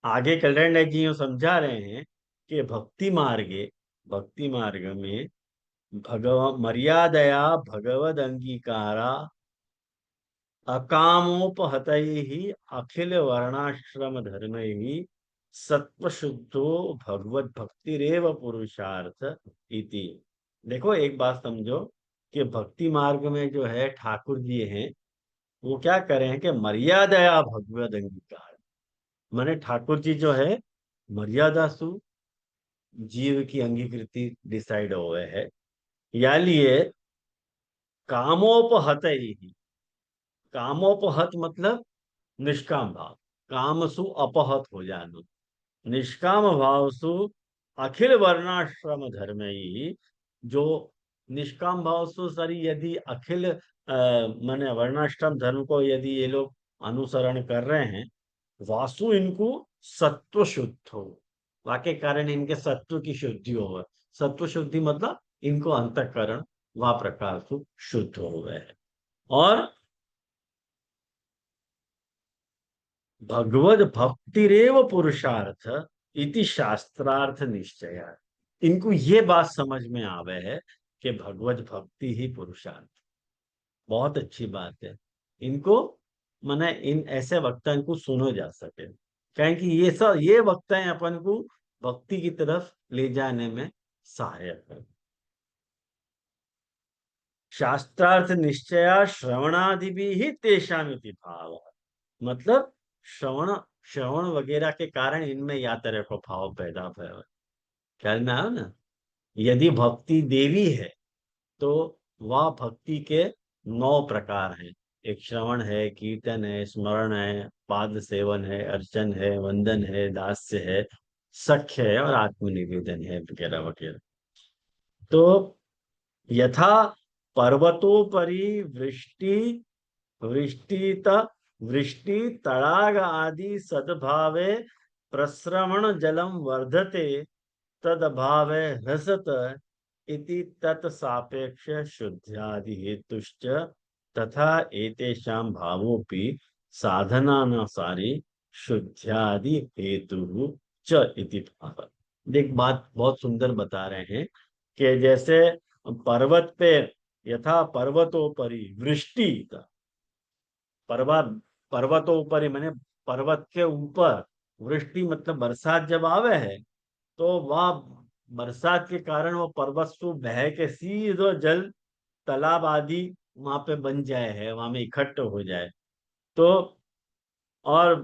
आगे कल्याण जी यूं समझा रहे हैं कि भक्ति मार्ग में मर्यादया भगवद अंगीकारा अकामोपहत ही अखिल वर्णाश्रम धर्म ही सत्वशुद्धो भगवत भक्ति रेव पुरुषार्थ इति। देखो एक बात समझो कि भक्ति मार्ग में जो है ठाकुर जी हैं, वो क्या करें हैं कि मर्यादया भगवत अंगीकार, माने ठाकुर जी जो है मर्यादा सु जीव की अंगीकृति डिसाइड हो गए है। या लिए कामोपहत ही, कामोपहत मतलब निष्काम भाव, कामसु अपहत हो जाना, निष्काम भाव सु अखिल वर्णाश्रम धर्म ही, जो निष्काम भाव सु सरी यदि अखिल माने वर्णाश्रम धर्म को यदि ये लोग अनुसरण कर रहे हैं, वासु इनको सत्व शुद्ध हो, वाके कारण इनके सत्व की शुद्धि हो। सत्व शुद्धि मतलब इनको अंतःकरण व प्रकार से शुद्ध हो गए हैं। और भगवद भक्तिरेव पुरुषार्थ इति शास्त्रार्थ निश्चय। इनको ये बात समझ में आवे है कि भगवत भक्ति ही पुरुषार्थ। बहुत अच्छी बात है। इनको माने इन ऐसे वक्ता को सुनो जा सके, क्योंकि ये सब ये वक्ता अपन को भक्ति की तरफ ले जाने में सहायक है। शास्त्रार्थ निश्चया श्रवणादि भी ही तेषामिति भाव। मतलब श्रवण श्रवण वगैरह के कारण इनमें या तरह को भाव पैदा हुआ। ख्याल में आया ना। यदि भक्ति देवी है तो वह भक्ति के 9 प्रकार हैं। एक श्रवण है, कीर्तन है, स्मरण है, पाद सेवन है, अर्चन है, वंदन है, दास्य है, सख्य है और आत्मनिवेदन है वगैरह वगैरह। तो यथा पर्वतोपरि वृष्टि वृष्टित वृष्टि तड़ाग आदि सद्भावे प्रस्रवण जलम वर्धते तदभावे ह्रसत इति तत्सापेक्ष शुद्ध्यादि हेतुश्च तथा एतेषां भावोपि साधनानुसारी शुद्ध्यादि हेतु च इति भाव। देख बात बहुत सुंदर बता रहे हैं कि जैसे पर्वत पे यथा पर्वतोपरि वृष्टि, पर्वत पर्वतोपरि मैंने पर्वत के ऊपर वृष्टि मतलब बरसात जब आवे है तो वह बरसात के कारण वो पर्वत से बह के सीधो जल तालाब आदि वहां पे बन जाए है, वहां में इकट्ठे हो जाए। तो और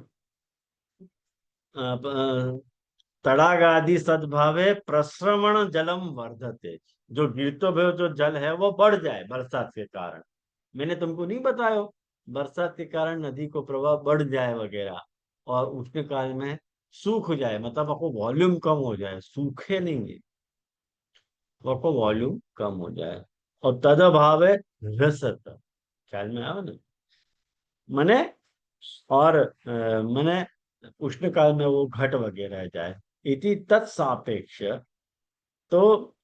तड़ाग आदि सद्भावे प्रस्रवण जलम वर्धते, जो गिरतो हुए जो जल है वो बढ़ जाए बरसात के कारण। मैंने तुमको नहीं बताया बरसात के कारण नदी को प्रवाह बढ़ जाए वगैरह, और उसके काल में सूख जाए, मतलब आपको वॉल्यूम कम हो जाए, सूखे नहीं है, आपको वॉल्यूम कम हो जाए। और तद भाव है रसत, ख्याल में आया ना। मने और मने उष्ण काल में वो घट वगैरह जाए। इति तत्सापेक्ष, तो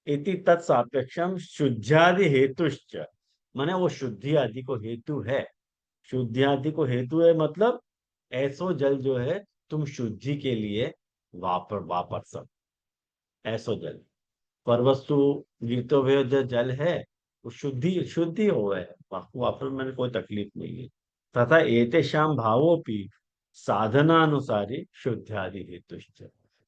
इति तत्सापेक्षम शुद्ध्यादि हेतुश्च, माने वो शुद्धि आदि को हेतु है। शुद्धि आदि को हेतु है मतलब ऐसो जल जो है तुम शुद्धि के लिए वापर सब। ऐसो जल परवस्तु गिरते हुए जो जल है वो शुद्धि शुद्धि हो है, वापर में कोई तकलीफ नहीं है। तथा एतेषां भावोपि साधनानुसारी शुद्ध्यादि हेतु,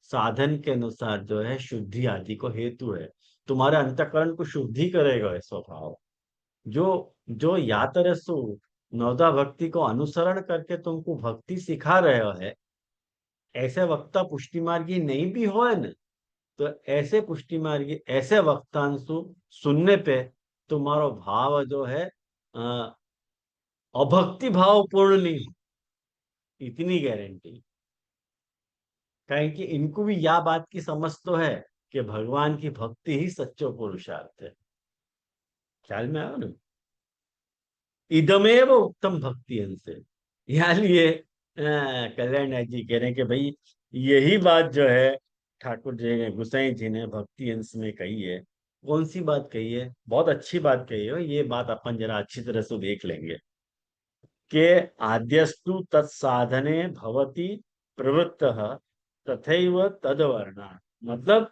साधन के अनुसार जो है शुद्धि आदि को हेतु है। तुम्हारे अंतःकरण को शुद्धि करेगा ऐसा भाव। जो जो या तरह सो नवदा भक्ति को अनुसरण करके तुमको भक्ति सिखा रहे हो है, ऐसे वक्ता पुष्टि मार्गी नहीं भी हो है ना, तो ऐसे पुष्टि मार्गी ऐसे वक्तांशु सुनने पे तुम्हारा भाव जो है अभक्ति भाव पूर्ण नहीं हो, इतनी गारंटी। कहें कि इनको भी यह बात की समझ तो है कि भगवान की भक्ति ही सच्चो पुरुषार्थ है। ख्याल में आया ना। इदमेव उत्तम भक्ति से, यहाँ लिए कल्याण जी कह रहे हैं कि भाई यही बात जो है ठाकुर जी ने गुसाई जी ने भक्ति अंश में कही है। कौन सी बात कही है? बहुत अच्छी बात कही है, ये बात अपन जरा अच्छी तरह से देख लेंगे कि आद्यस्तु तत्साधने भवति प्रवृत्त तथैव तदवर्ण। मतलब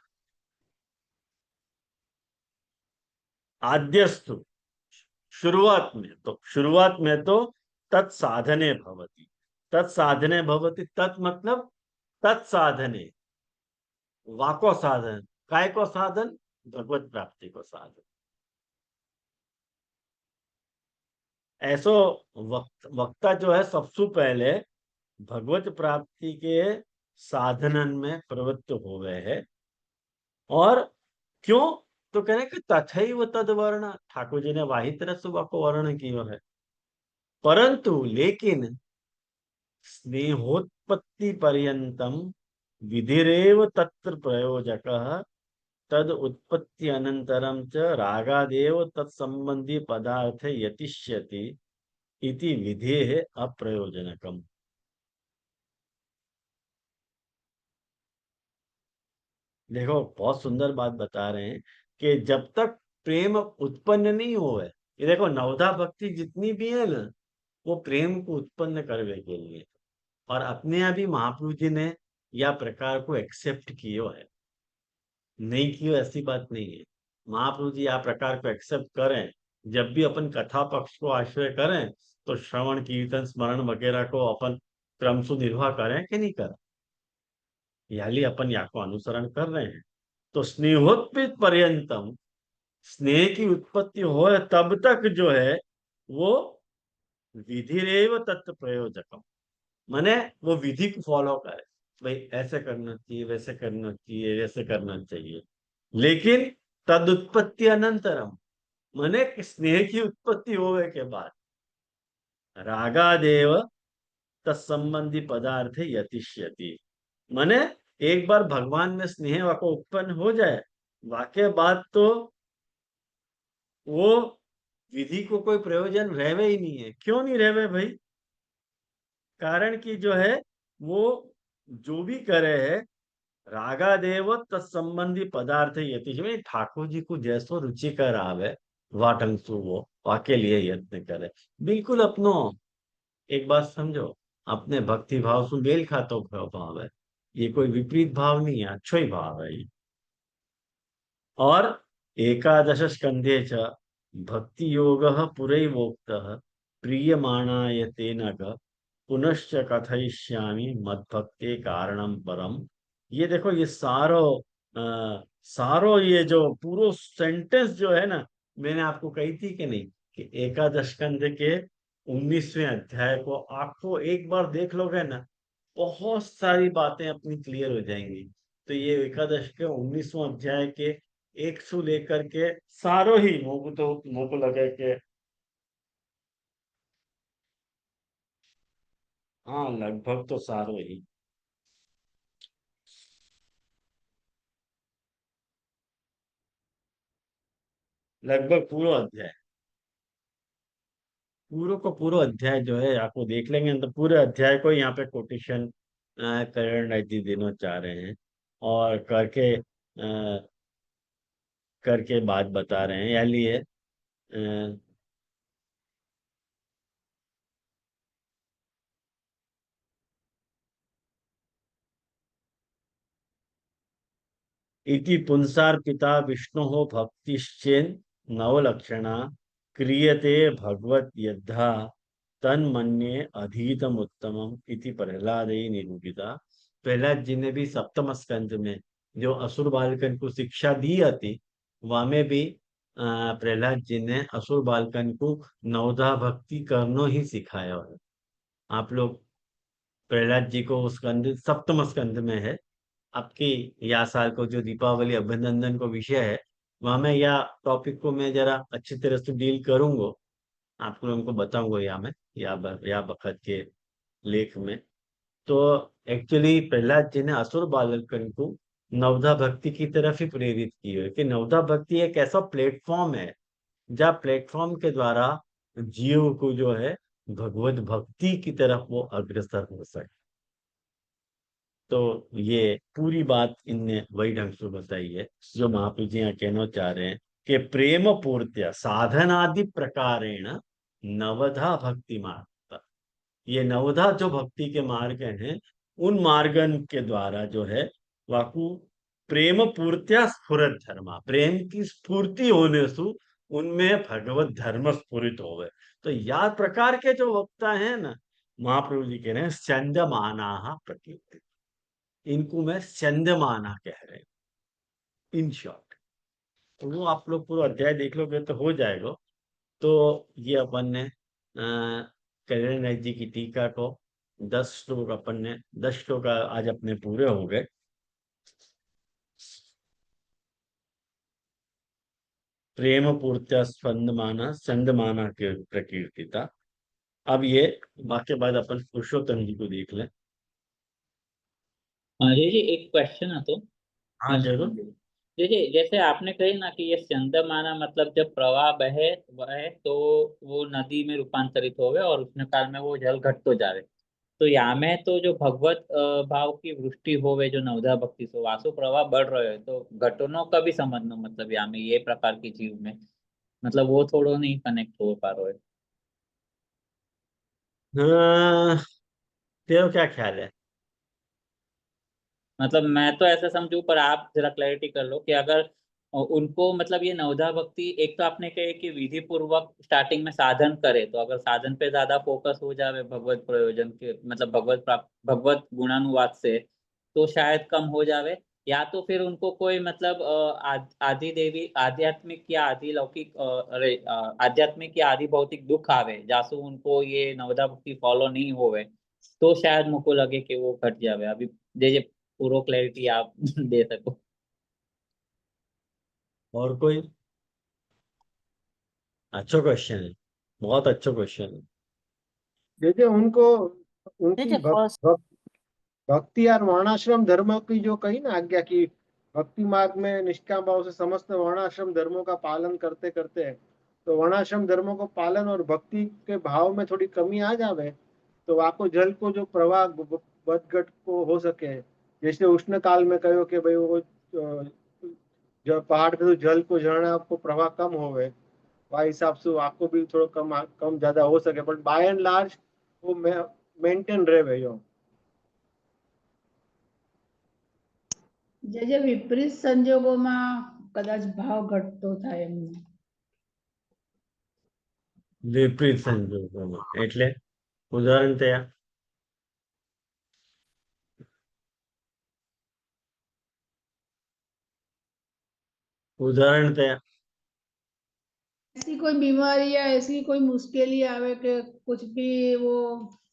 आद्यस्तु शुरुआत में तो तत्साधने भवति, तत्साधने भवति, तत् मतलब तत्साधने, वाको साधन, काय को साधन, भगवत प्राप्ति को साधन। ऐसो वक्ता जो है सबसे पहले भगवत प्राप्ति के साधनन में प्रवृत्त हो गए हैं। और क्यों? तो कह रहे कि तथैव तद वर्ण, ठाकुर जी ने वाही तरह से को वर्ण किया है। परंतु लेकिन स्नेहोत्पत्ति पर्यंतम विधिरेव तत्र प्रयोजकः, तद उत्पत्ति अनंतरम च रागादेव तत्संबंधी पदार्थ यतिष्यति इति विधेः अप्रयोजनकम। देखो बहुत सुंदर बात बता रहे हैं कि जब तक प्रेम उत्पन्न नहीं होए, ये देखो नवधा भक्ति जितनी भी है ना, वो प्रेम को उत्पन्न करने के लिए, और अपने आप ही महाप्रभु जी ने या प्रकार को एक्सेप्ट कियो है, नहीं कियो ऐसी बात नहीं है। महाप्रभु जी या प्रकार को एक्सेप्ट करें, जब भी अपन कथा पक्ष को आश्रय करें, तो श्रवण कीर्तन स्मरण वगैरह को अपन क्रम से निर्वाह करें कि नहीं करें, याली अपन या को अनुसरण कर रहे हैं। तो स्नेहोत्पित पर्यंतम, स्नेह की उत्पत्ति हो तब तक जो है वो विधिरेव तत्व प्रयोजकम, माने वो विधि को फॉलो करे, भाई ऐसे करना चाहिए, वैसे करना चाहिए, वैसे करना चाहिए। लेकिन तदुत्पत्ति अनंतरम, माने कि स्नेह की उत्पत्ति होने के बाद रागादेव तत्संबंधी पदार्थ यतिष्यति, माने एक बार भगवान में स्नेह वाको उत्पन्न हो जाए, वाके बाद तो वो विधि को कोई प्रयोजन रहवे ही नहीं है। क्यों नहीं रहवे भाई? कारण कि जो है वो जो भी करे है, रागादेव तत्संबंधी पदार्थ यति में ठाकुर जी को जैसो रुचि कर आवे, वाटंसु वो वाके लिए यत्न करे, बिल्कुल अपनो। एक बात समझो, अपने भक्ति भाव से मेल खातो भाव है, ये कोई विपरीत भाव नहीं है, अच्छो ही भाव है ये। और एकादश स्कंधे च भक्ति योग पुरैवोक्त प्रीयमाणाय तेन पुनश्च कथयिष्यामि मद्भक्ते कारणम परम। ये देखो ये सारो ये जो पूरा सेंटेंस जो है ना, मैंने आपको कही थी कि नहीं, कि एकादश स्कंध के 19वें अध्याय को आपको एक बार देख लोगे ना, बहुत सारी बातें अपनी क्लियर हो जाएंगी। तो ये एकादश के 19वां अध्याय के एक से लेकर के सारो ही मोको लगे कि हाँ लगभग तो सारो ही, लगभग पूरा अध्याय, पूरा को पूरा अध्याय जो है आपको देख लेंगे तो पूरे अध्याय को यहाँ पे कोटेशन करण जी देना चाह रहे हैं, और करके बात बता रहे हैं, या लिए इति पुंसार पिता विष्णु भक्तिश्चेन नवलक्षणा क्रियते भगवत यद्धा तन्मन्ये अधीतम उत्तमम इति प्रहलादे निरूपिता। प्रहलाद जी ने भी सप्तम स्कंद में जो असुर बालकन को शिक्षा दी थी, वह में भी प्रहलाद जी ने असुर बालकन को नवधा भक्ति करनो ही सिखाया है। आप लोग प्रहलाद जी को स्कंद सप्तम स्कंद में है, आपकी या साल को जो दीपावली अभिनंदन को विषय है, वहां में या टॉपिक को मैं जरा अच्छी तरह से डील करूंगा, आप लोगों को बताऊंगा या मैं या बखत के लेख में। तो एक्चुअली प्रहलाद जी ने असुर बालकन को नवधा भक्ति की तरफ ही प्रेरित की है, कि नवधा भक्ति एक ऐसा प्लेटफॉर्म है जहाँ प्लेटफॉर्म के द्वारा जीव को जो है भगवत भक्ति की तरफ वो अग्रसर हो सके। तो ये पूरी बात इनने वही ढंग से बताई है जो महाप्रभु जी यहाँ कहना चाह रहे हैं, कि प्रेम पूर्त्य साधनादि प्रकारेण नवधा भक्ति मार्ग, ये नवधा जो भक्ति के मार्ग हैं, उन मार्गन के द्वारा जो है वाकु प्रेम पूर्त्या स्फुरत धर्मा, प्रेम की स्फूर्ति होने से उनमें भगवत धर्म स्फुरित हो गए। तो या प्रकार के जो वक्ता हैं ना, महाप्रभु जी कह रहे हैं संयमाना प्रकृति, इनको मैं संयमाना कह रहे हैं इन शॉर्ट। तो वो आप लोग पूरा अध्याय देख लोगे तो हो जाएगा। तो ये अपन ने कल्याण नाथ जी की टीका को 10 श्लोक अपन ने 10 श्लोक आज अपने पूरे हो गए। प्रेम पूर्त्या स्पंदमाना संदमाना के प्रकीर्तिता। अब ये वाक्य बाद अपन पुरुषोत्तम जी को देख लें।
जी जी, एक क्वेश्चन है तो
हाँ जरूर।
जी जी, जैसे आपने कही ना कि ये संदमाना मतलब जब प्रवाह बहे तो वो नदी में रूपांतरित हो गए और उसने काल में वो जल घट तो जावे। तो यहाँ में तो जो भगवत भाव की वृष्टि होवे जो नवधा भक्ति से वासु प्रवाह बढ़ रहे हो तो घटनों का भी समझना मतलब यहाँ में ये प्रकार की जीव में मतलब वो थोड़ो नहीं कनेक्ट हो पा रहे।
हाँ, तेरा क्या ख्याल है?
मतलब मैं तो ऐसा समझू पर आप जरा क्लैरिटी कर लो कि अगर उनको मतलब ये नवधा भक्ति एक तो आपने कहे कि विधि पूर्वक स्टार्टिंग में साधन करे तो अगर साधन पे ज्यादा फोकस हो जावे भगवत प्रयोजन के मतलब भगवत प्राप्त भगवत गुणानुवाद से तो शायद कम हो जावे। या तो फिर उनको कोई मतलब आदि देवी आध्यात्मिक या आदि लौकिक आध्यात्मिक या आदि भौतिक दुख आवे जासु उनको ये नवधा भक्ति फॉलो नहीं होवे तो शायद मुझको लगे कि वो घट जावे। अभी जैसे पूरा क्लैरिटी आप दे सको।
और कोई? अच्छा क्वेश्चन है, बहुत अच्छा क्वेश्चन है।
जैसे उनको उनकी
फर्स्ट
भक्ति और वर्णाश्रम धर्म की जो कही ना आज्ञा की, भक्ति मार्ग में निष्काम भाव से समस्त वर्णाश्रम धर्मों का पालन करते करते हैं, तो वर्णाश्रम धर्मों को पालन और भक्ति के भाव में थोड़ी कमी आ जावे तो आपको जल को जो प्रवाह बदगट को हो सके, जैसे उष्ण काल में कहो कि भाई वो जो पहाड़ पे तो जल को झरना को प्रवाह कम होवे, वहाँ हिसाब से आपको भी थोड़ा कम कम ज्यादा हो सके, बट बाय एंड लार्ज वो मेंटेन रहे भैया।
જે જે વિપરીત સંજોગોમાં કદાચ ભાવ ઘટતો થાય એમનો।
વિપરીત સંજોગોમાં એટલે ઉદાહરણ થયા? उदाहरण थया?
ऐसी कोई बीमारी या ऐसी कोई मुश्किली आवे कि कुछ भी वो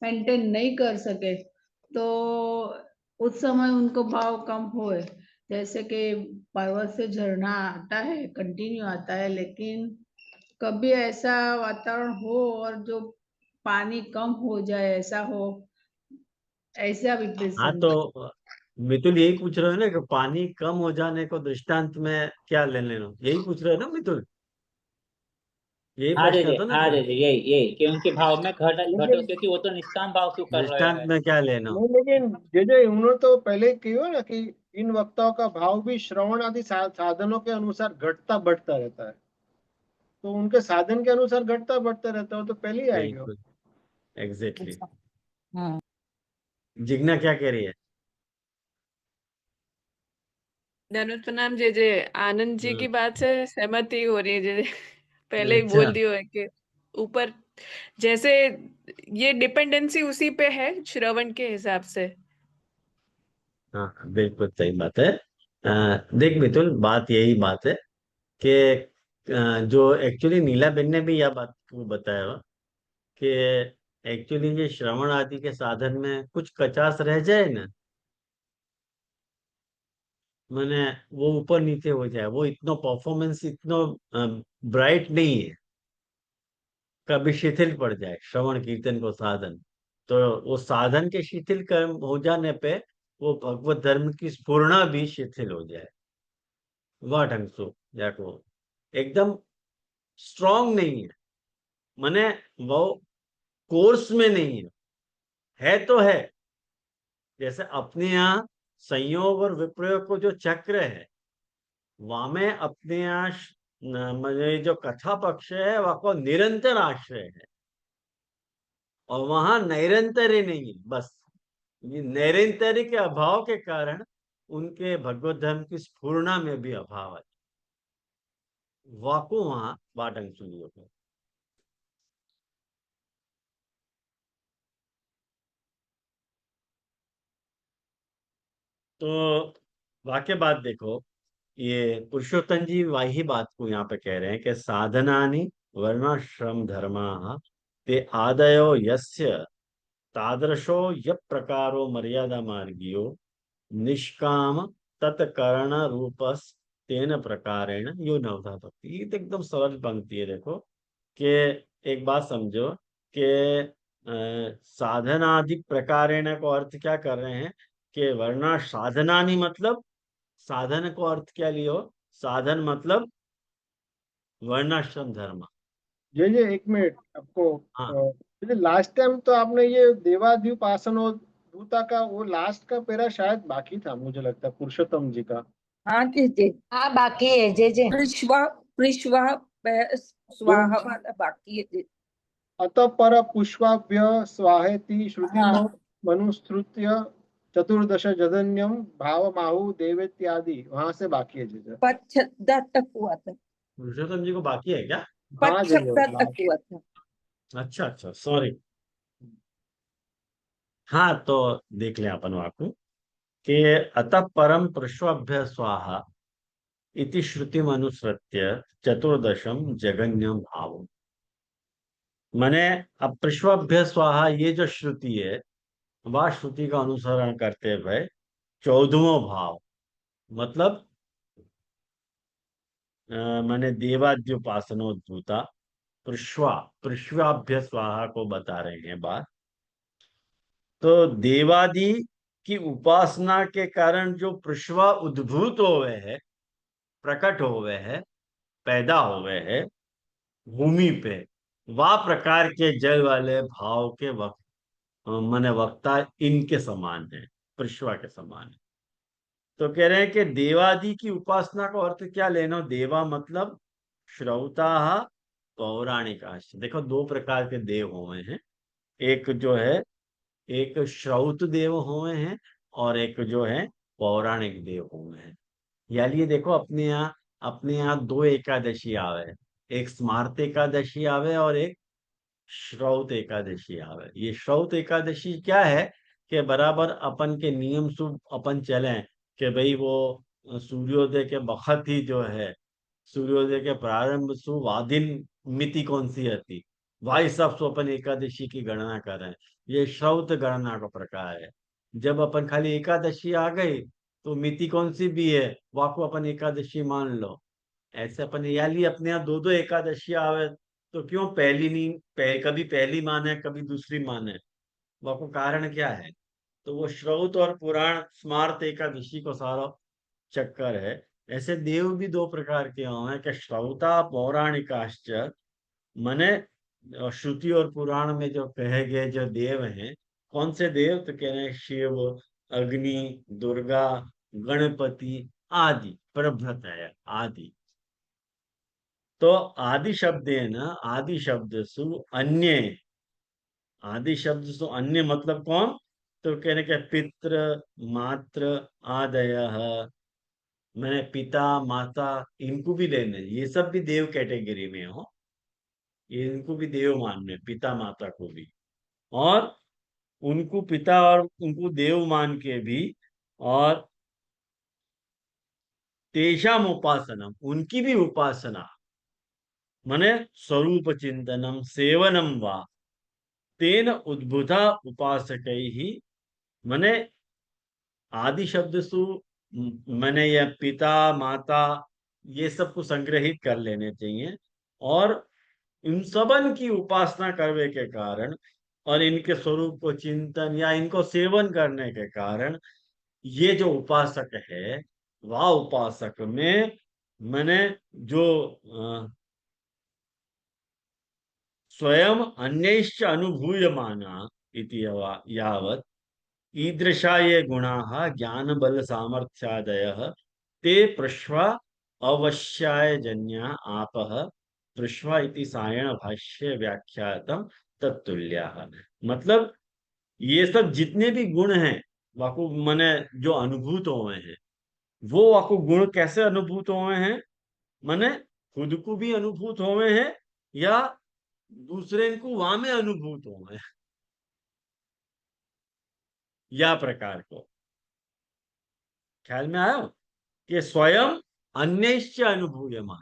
मेंटेन नहीं कर सके तो उस समय उनको भाव कम होए। जैसे कि पर्वत से झरना आता है कंटिन्यू आता है लेकिन कभी ऐसा वातावरण हो और जो पानी कम हो जाए ऐसा हो, ऐसा विपरीत
हाँ
संजोग।
तो मितुल यही पूछ रहे हो ना कि पानी कम हो जाने को दृष्टांत में क्या ले लेना, यही पूछ रहे हो ना मितुल? यही
हाँ जी
प्रश्न था ना
हाँ
तेरा?
जी यही यही कि उनके भाव में घटो
लेकिन
क्योंकि वो तो निष्काम भाव से कर रहे
दृष्टांत
हैं।
में क्या लेना?
नहीं, लेकिन जे उन्होंने तो पहले कहो ना कि इन वक्ताओं का भाव भी श्रवण आदि साधनों के अनुसार घटता बढ़ता रहता है, तो उनके साधन के अनुसार घटता बढ़ता रहता है, वो तो पहले ही आएगा।
बिल्कुल, एग्जैक्टली।
हाँ
जिग्ना क्या कह रही है?
धनुष प्रणाम। जे जे आनंद जी
हाँ,
की बात से सहमति हो रही है। जे जे पहले ही
अच्छा।
बोल दियो है कि ऊपर जैसे ये डिपेंडेंसी उसी पे है श्रवण के हिसाब से।
हाँ बिल्कुल सही बात है। देख मितुल, बात यही बात है कि जो एक्चुअली नीला बेन ने भी यह बात को बताया हुआ कि एक्चुअली ये श्रवण आदि के साधन में कुछ कचास रह जाए ना, मैंने वो ऊपर नीचे हो जाए, वो इतना परफॉर्मेंस इतना ब्राइट नहीं है, कभी शिथिल पड़ जाए श्रवण कीर्तन को साधन, तो वो साधन के शिथिल कर्म हो जाने पे वो भगवत धर्म की स्फूर्णा भी शिथिल हो जाए। वह ढंग से जाको एकदम स्ट्रांग नहीं है, माने वो कोर्स में नहीं है तो है। जैसे अपने यहाँ संयोग और विप्रयोग को जो चक्र है, वहां में अपने यहाँ मुझे जो कथा पक्ष है वह को निरंतर आश्रय है, और वहां नैरंतर्य नहीं है। बस ये नैरंतर्य के अभाव के कारण उनके भगवत धर्म की स्फूर्णा में भी अभाव है, वाको वहां बाटंग सुनियो को। तो वाक्य बात देखो, ये पुरुषोत्तम जी वही बात को यहाँ पे कह रहे हैं कि साधनानि वर्णाश्रम धर्मा ते आदयो यस्य तादृशो य प्रकारो मर्यादा मार्गियो निष्काम तत्कर्ण रूपस तेन प्रकारेण यो नवधा भक्ति। ये तो एकदम सरल पंक्ति है। देखो कि एक बात समझो कि साधनादि प्रकारेण को अर्थ क्या कर रहे हैं कि वर्णा साधनानि मतलब साधन को अर्थ क्या लियो, साधन मतलब वर्णाश्रम धर्म।
जे एक मिनट आपको
हाँ
लास्ट टाइम तो आपने ये देवाद्युप आसनो दूता का वो लास्ट का पेरा शायद बाकी था, मुझे लगता है पुरुषोत्तम जी का।
हाँ जी,
हाँ बाकी है जे
पृष्वा पृष्वा
तो
स्वाहा वाला बाकी है जी।
अतः पर पुष्पाभ्य स्वाहेति श्रुति
हाँ,
मनुस्मृत्य चतुर्दश जजन्यम भाव माहु देवेत्यादि वहां से बाकी है जी।
75 तक हुआ था,
पुरुषोत्तम जी को बाकी है क्या?
हाँ जी
75 तक हुआ था।
अच्छा अच्छा, सॉरी। हाँ, तो देख लें अपन वाक्य कि अतः परम प्रश्वाभ्य स्वाहा इति श्रुतिमनुसृत्य चतुर्दशम जगन्यम भाव। माने अब प्रश्वाभ्य स्वाहा ये जो श्रुति है, वह श्रुति का अनुसरण करते हुए 14वां भाव, मतलब माने देवाद्युपासनोद्धूता पृश्वाभ्य स्वाहा को बता रहे हैं बात। तो देवादि की उपासना के कारण जो पृश्वा उद्भूत हुए हैं, प्रकट हुए हैं, पैदा हुए हैं भूमि पे, वह प्रकार के जल वाले भाव के माने वक्ता इनके समान है, पृश्वा के समान है। तो कह रहे हैं कि देवादि की उपासना का अर्थ क्या लेना? देवा मतलब श्रौता पौराणिका। देखो, दो प्रकार के देव हुए हैं, एक जो है एक श्रौत देव हुए हैं और एक जो है पौराणिक देव हुए हैं। यानी ये देखो, अपने यहाँ दो एकादशी आवे, एक स्मार्त एकादशी आवे और एक श्रौत एकादशी आवे। ये श्रौत एकादशी क्या है कि बराबर अपन के नियम से अपन चले कि भाई वो सूर्योदय के बखत ही जो है, सूर्योदय के प्रारंभ से वादिन मिति कौन सी आती, वह हिसाब से अपन एकादशी की गणना कर रहे हैं। ये श्रौत गणना का प्रकार है। जब अपन खाली एकादशी आ गई तो मिति कौन सी भी है वह को अपन एकादशी मान लो। ऐसे अपन याली अपने यहाँ दो दो एकादशी आवे, तो क्यों पहली नहीं कभी पहली माने कभी दूसरी माने, वह को कारण क्या है? तो वो श्रौत और पुराण स्मार्त एकादशी को सारा चक्कर है। ऐसे देव भी दो प्रकार के हैं कि श्रौता पौराणिकाश्च, माने श्रुति और पुराण में जो कहे गए जो देव हैं, कौन से देव? तो कह रहे हैं शिव, अग्नि, दुर्गा, गणपति आदि, प्रभृतय आदि। तो आदि शब्द है ना, आदि शब्द सु अन्य, आदि शब्द सु अन्य मतलब कौन? तो कहने के पितृ मात्र आदय, मैंने पिता माता इनको भी लेने, ये सब भी देव कैटेगरी में हो, ये इनको भी देव मानने, पिता माता को भी, और उनको पिता और उनको देव मान के भी, और तेषाम उपासनम, उनकी भी उपासना, माने स्वरूप चिंतनम सेवनम वा तेन उद्भुता उपासक ही, माने आदि शब्द सु मैंने यह पिता माता ये सब को संग्रहित कर लेने चाहिए, और इन सबन की उपासना करने के कारण और इनके स्वरूप को चिंतन या इनको सेवन करने के कारण ये जो उपासक है, वह उपासक में मैंने जो स्वयं अन्यैश्च अनुभूयमाना इति यावत् ईदृशा ये गुणाः ज्ञान बल सामर्थ्यादयः ते पृष्वा अवश्याय जन्या आपः पृष्वा इति सायण भाष्य व्याख्यातम तत्तुल्याः। मतलब ये सब जितने भी गुण हैं वाकु मने जो अनुभूत हुए हैं, वो वाकु गुण कैसे अनुभूत हुए हैं? मने खुद को भी अनुभूत हुए हैं या दूसरे को वहां में अनुभूत हुए हैं, या प्रकार को ख्याल में आयो कि स्वयं अन्यश्च अनुभूयमान,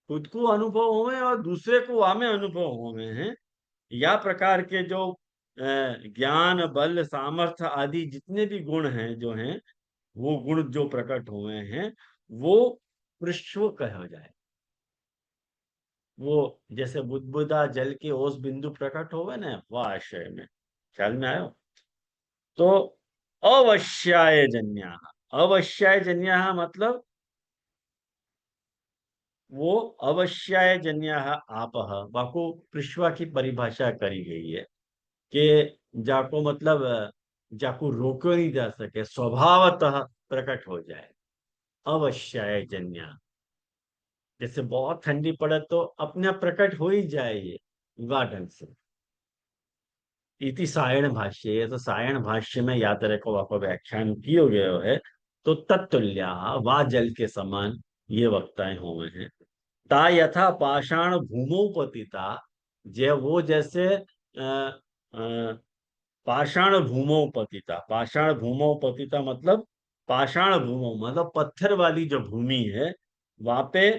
खुद को अनुभव हुए और दूसरे को वहां में अनुभव हुए हैं, या प्रकार के जो ज्ञान बल सामर्थ्य आदि जितने भी गुण हैं जो हैं, वो गुण जो प्रकट हुए हैं वो पृष्ठ कहा जाए। वो जैसे बुदबुदा जल के ओस बिंदु प्रकट हो गए ना, वह आशय में ख्याल में आयो। तो अवश्याय जन्या, अवश्याय जन्या मतलब वो अवश्याय जन्य आपह, बाको पृष्वा की परिभाषा करी गई है कि जाको मतलब जाको रोको नहीं जा सके, स्वभावतः प्रकट हो जाए, अवश्याय जन्य। जैसे बहुत ठंडी पड़े तो अपने आप प्रकट हो ही जाए ये युगा ढंग से। इति सायण भाष्य, ये तो सायण भाष्य में याद रखो आपको व्याख्यान किए गए है। तो तत्तुल्या वा जल के समान ये वक्ताएं हुए हैं। ता यथा पाषाण भूमौ पतिता, जे वो जैसे पाषाण भूमौ पतिता, पाषाण भूमौ पतिता मतलब पाषाण भूमौ मतलब पत्थर वाली जो भूमि है वहां पे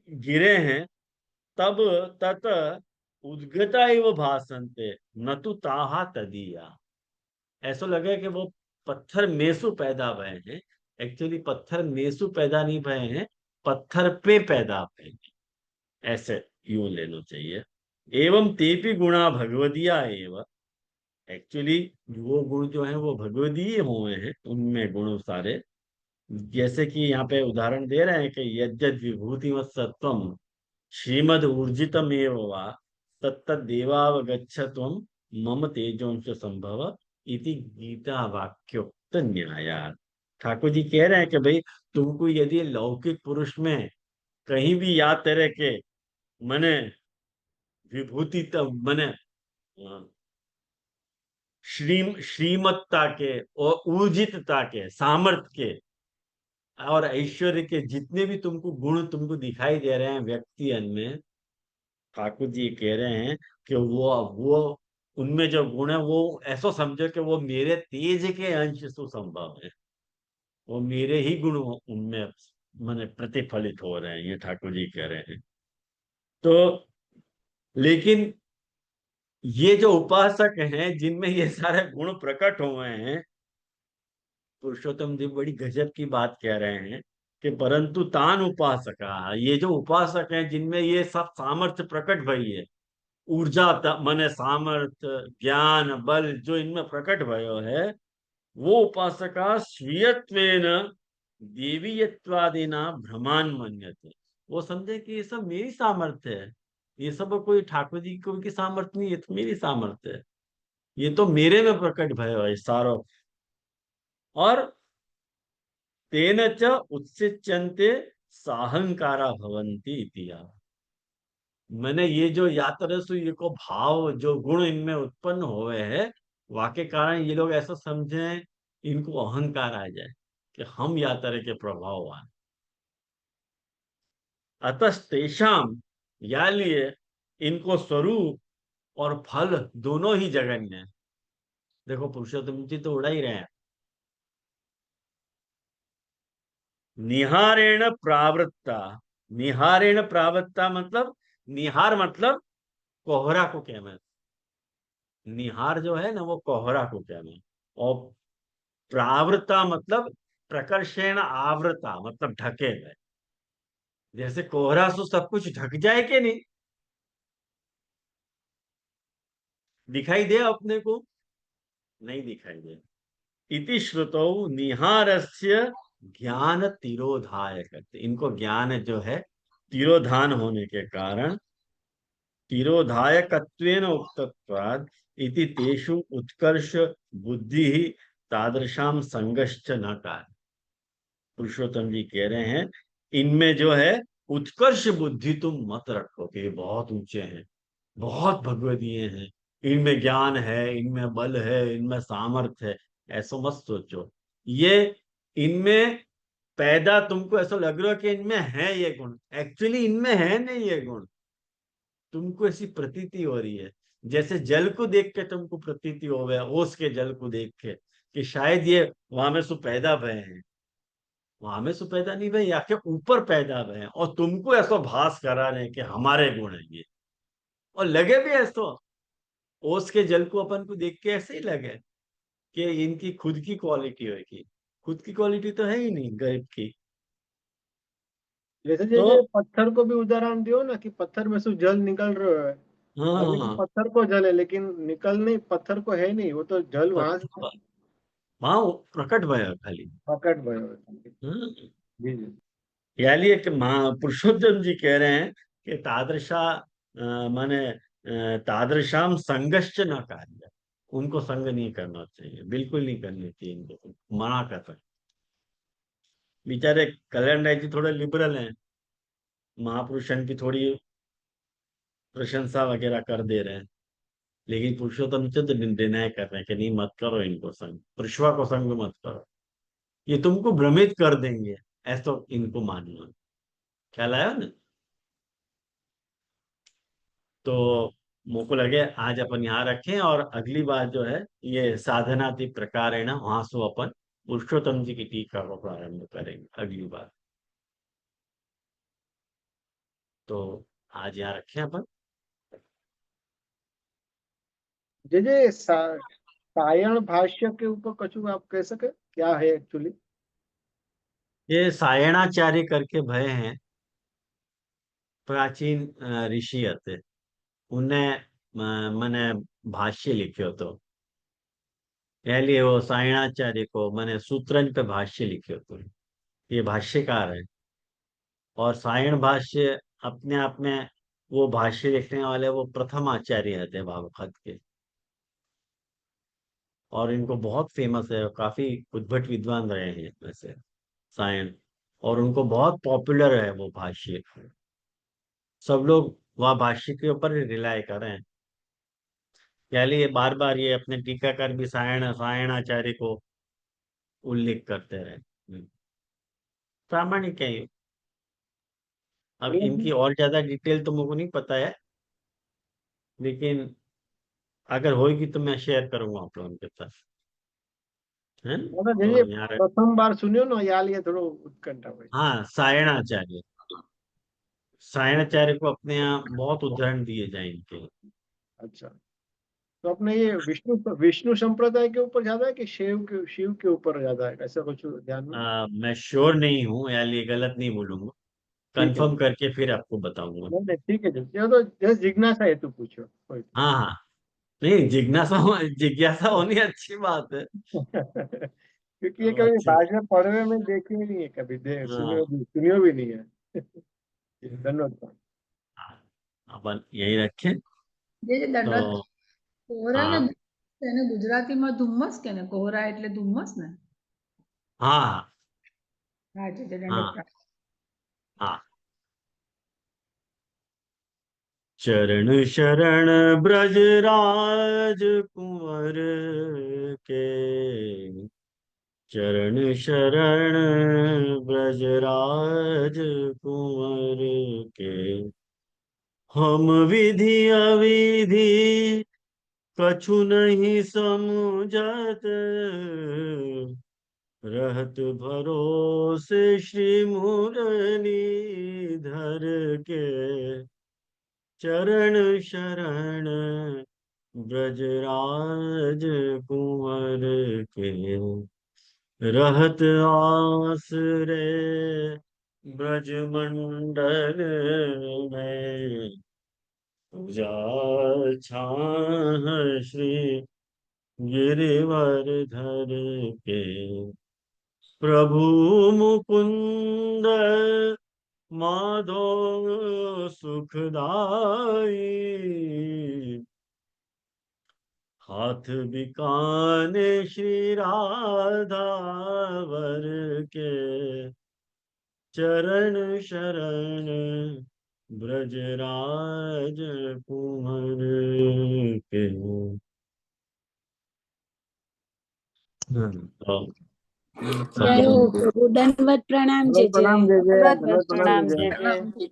गिरे हैं, तब तत उद्गता एव भासन्ते न तो ताहा तदीया। ऐसा लगे कि वो पत्थर मेसु पैदा भय हैं, एक्चुअली पत्थर मेसु पैदा नहीं भय हैं, पत्थर पे पैदा भय हैं, ऐसे यूं लेना चाहिए। एवं तेपी गुणा भगवदिया एव, एक्चुअली वो गुण जो है वो भगवदीय हुए हैं, उनमें गुण सारे। जैसे कि यहाँ पे उदाहरण दे रहे हैं कि यद्यद विभूतिमत् सत्वम श्रीमद ऊर्जितमेव वा तत्तदेवावगच्छत्वं मम तेजोंश संभव इति गीता वाक्योक्त न्यायात्। ठाकुर जी कह रहे हैं कि भाई तुमको यदि लौकिक पुरुष में कहीं भी याद तरह के मने विभूति तब मने श्रीमत्ता के और ऊर्जितता के सामर्थ्य के और ऐश्वर्य के जितने भी तुमको गुण तुमको दिखाई दे रहे हैं व्यक्ति में, ठाकुर जी कह रहे हैं कि वो उनमें जो गुण है वो ऐसा समझो कि वो मेरे तेज के अंश से संभव है, वो मेरे ही गुण उनमें माने प्रतिफलित हो रहे हैं, ये ठाकुर जी कह रहे हैं। तो लेकिन ये जो उपासक हैं जिनमें ये सारे गुण प्रकट हुए हैं, पुरुषोत्तम जी बड़ी गजब की बात कह रहे हैं कि परंतु तान उपासका, ये जो उपासक हैं जिनमें ये सब सामर्थ्य प्रकट भई है, ऊर्जा माने सामर्थ्य ज्ञान बल जो इनमें प्रकट भयो है, वो उपासका स्वीयत्वेन देवीयत्वादिना भ्रमान मन्यते। वो समझे कि ये सब मेरी सामर्थ्य है, ये सब कोई ठाकुर जी को की सामर्थ्य नहीं, ये तो मेरी सामर्थ्य है, ये तो मेरे में प्रकट भयो है सारो। और तेन च उत्सिच्यन्ते साहंकारा भवन्ति इतिहा। मैंने ये जो यातरसु ये को भाव जो गुण इनमें उत्पन्न हुए हैं, वाके कारण ये लोग ऐसा समझे, इनको अहंकार आ जाए कि हम यातर के प्रभाववान। अतस्तेषाम, या लिए इनको स्वरूप और फल दोनों ही जगन्य है। देखो पुरुषोत्तम जी तो उड़ा ही रहे हैं। निहारेण प्रावृत्ता, निहारेण प्रावृत्ता मतलब निहार मतलब कोहरा को कहना है। निहार जो है ना वो कोहरा को कहना है। और प्रावृता मतलब प्रकर्षेण आवृता मतलब ढके गए। जैसे कोहरा से सब कुछ ढक जाए कि नहीं, दिखाई दे अपने को, नहीं दिखाई दे। इति श्रुतौ निहारस्य ज्ञान तिरोधाय करते, इनको ज्ञान जो है तिरोधान होने के कारण तिरोधायकत्वेन उक्तत्वाद इति तेषु उत्कर्ष बुद्धि ही तादृशाम संगश्च न कार्य। पुरुषोत्तम जी कह रहे हैं इनमें जो है उत्कर्ष बुद्धि तुम मत रखो कि ये बहुत ऊंचे हैं, बहुत भगवदीय हैं, इनमें ज्ञान है, इनमें बल है, इनमें सामर्थ्य है, ऐसा मत सोचो। ये इनमें पैदा तुमको ऐसा लग रहा है कि इनमें है ये गुण, एक्चुअली इनमें है नहीं ये गुण, तुमको ऐसी प्रतीति हो रही है। जैसे जल को देख के तुमको प्रतीति हो गया, ओस के जल को देख के कि शायद ये वहां में सु पैदा भय है, वहां में सु पैदा नहीं भय, या के ऊपर पैदा भय है, और तुमको ऐसा भास करा रहे हैं कि हमारे गुण है ये, और लगे भी ऐसा। ओस के जल को अपन को देख के ऐसे ही लगे कि इनकी खुद की क्वालिटी होगी, खुद की क्वालिटी तो है ही नहीं गरीब की।
जैसे
तो
जैसे पत्थर को भी उदाहरण दियो ना कि पत्थर में से जल निकल रहा है, अभी तो
हाँ,
पत्थर को जल है लेकिन निकल नहीं, पत्थर को है नहीं, वो तो जल वहां से
वहां प्रकट भय खाली।
पकड़ गए।
हाँ।
जी जी।
यानी कि पुरुषोत्तम जी कह रहे हैं कि तादृशा माने तादृशाम संगश्च न कार्य, उनको संग नहीं करना चाहिए, बिल्कुल नहीं करनी चाहिए, इनको मना कर रहे हैं। बेचारे कल्याण राय जी थोड़े लिबरल हैं, महापुरुषन की थोड़ी प्रशंसा वगैरह कर दे रहे हैं, लेकिन पुरुषोत्तम से तो डिनाय कर रहे हैं कि नहीं, मत करो इनको संग, पुरुषवा को संग मत करो, ये तुमको भ्रमित कर देंगे, ऐसा इनको मानना। ख्याल आया ना? तो मुझको लगे आज अपन यहाँ रखें, और अगली बार जो है ये साधनाति प्रकार है ना, वहां से अपन पुरुषोत्तम जी की टीका को प्रारंभ करेंगे अगली बार। तो आज यहाँ रखें अपन।
जे सायण भाष्य के ऊपर कछु आप कह सके क्या है एक्चुअली?
ये सायणाचार्य करके भय हैं, प्राचीन ऋषि थे, उन्हें मैंने भाष्य लिखे तो पहले वो सायणाचार्य को मैंने सूत्रन पे भाष्य लिखे तो ये भाष्यकार है। और सायण भाष्य अपने आप में, वो भाष्य लिखने वाले वो प्रथम आचार्य थे भागवत के, और इनको बहुत फेमस है, काफी उद्भट विद्वान रहे हैं वैसे सायण, और उनको बहुत पॉपुलर है वो भाष्य, सब लोग वह भाष्य के ऊपर रिलाय कर रहे हैं। यानी ये बार बार ये अपने टीकाकार भी सायणाचार्य को उल्लेख करते रहे। प्रामाणिक है ये। अब इनकी और ज्यादा डिटेल तो मुझको नहीं पता है, लेकिन अगर होगी तो मैं शेयर करूंगा आप लोगों के साथ, है ना?
मतलब
तो
जे
यहाँ
प्रथम बार सुनियो ना या लिए थोड़ो उत्कंठा भाई।
हाँ, सायणाचार्य, सायणाचार्य को अपने यहाँ बहुत उदाहरण दिए जाए इनके।
अच्छा, तो अपने ये विष्णु विष्णु संप्रदाय के ऊपर ज्यादा है कि शिव के ऊपर ज्यादा है, ऐसा कुछ ध्यान में?
मैं श्योर नहीं हूँ, यार ये गलत नहीं बोलूंगा,
ठीक है,
कंफर्म करके फिर आपको बताऊंगा।
नहीं नहीं ठीक है, ये तो जस्ट जिज्ञासा है, तू पूछो कोई।
हाँ हाँ, नहीं जिज्ञासा, जिज्ञासा होनी अच्छी बात है।
क्योंकि ये
तो
कभी
अच्छे,
भाषा पढ़ने में देखी ही नहीं है, कभी
हाँ
सुनियो भी नहीं है। धन्यवाद।
हाँ, अपन यही रखें।
જે જે દંડવત
तो
કોહરા ને
हाँ
એને ગુજરાતીમાં ધુમ્મસ કે ને કોહરા એટલે ધુમ્મસ ને?
हाँ
હા જે
हाँ
દંડવત
हाँ। चरण शरण ब्रजराज कुंवर के, चरण शरण ब्रजराज कुंवर के, हम विधि अविधि कछु नहीं समझत, रहत भरोसे श्री मुरलीधर के, चरण शरण ब्रजराज कुंवर के, रहत आसरे ब्रजमंडल में, पूजा छाह श्री गिरिवरधर के, प्रभु मुकुंद माधो सुखदाई, हाथ बिकाने श्री राधावर के, चरण शरण ब्रजराज कुंवर के। तो सब
जय हो
लोग
प्रभु, दंडवत प्रणाम। जय जय।
प्रणाम जय जय,
दंडवत
धन्यवाद प्रणाम
प्रणाम
जय जय।
जय जय।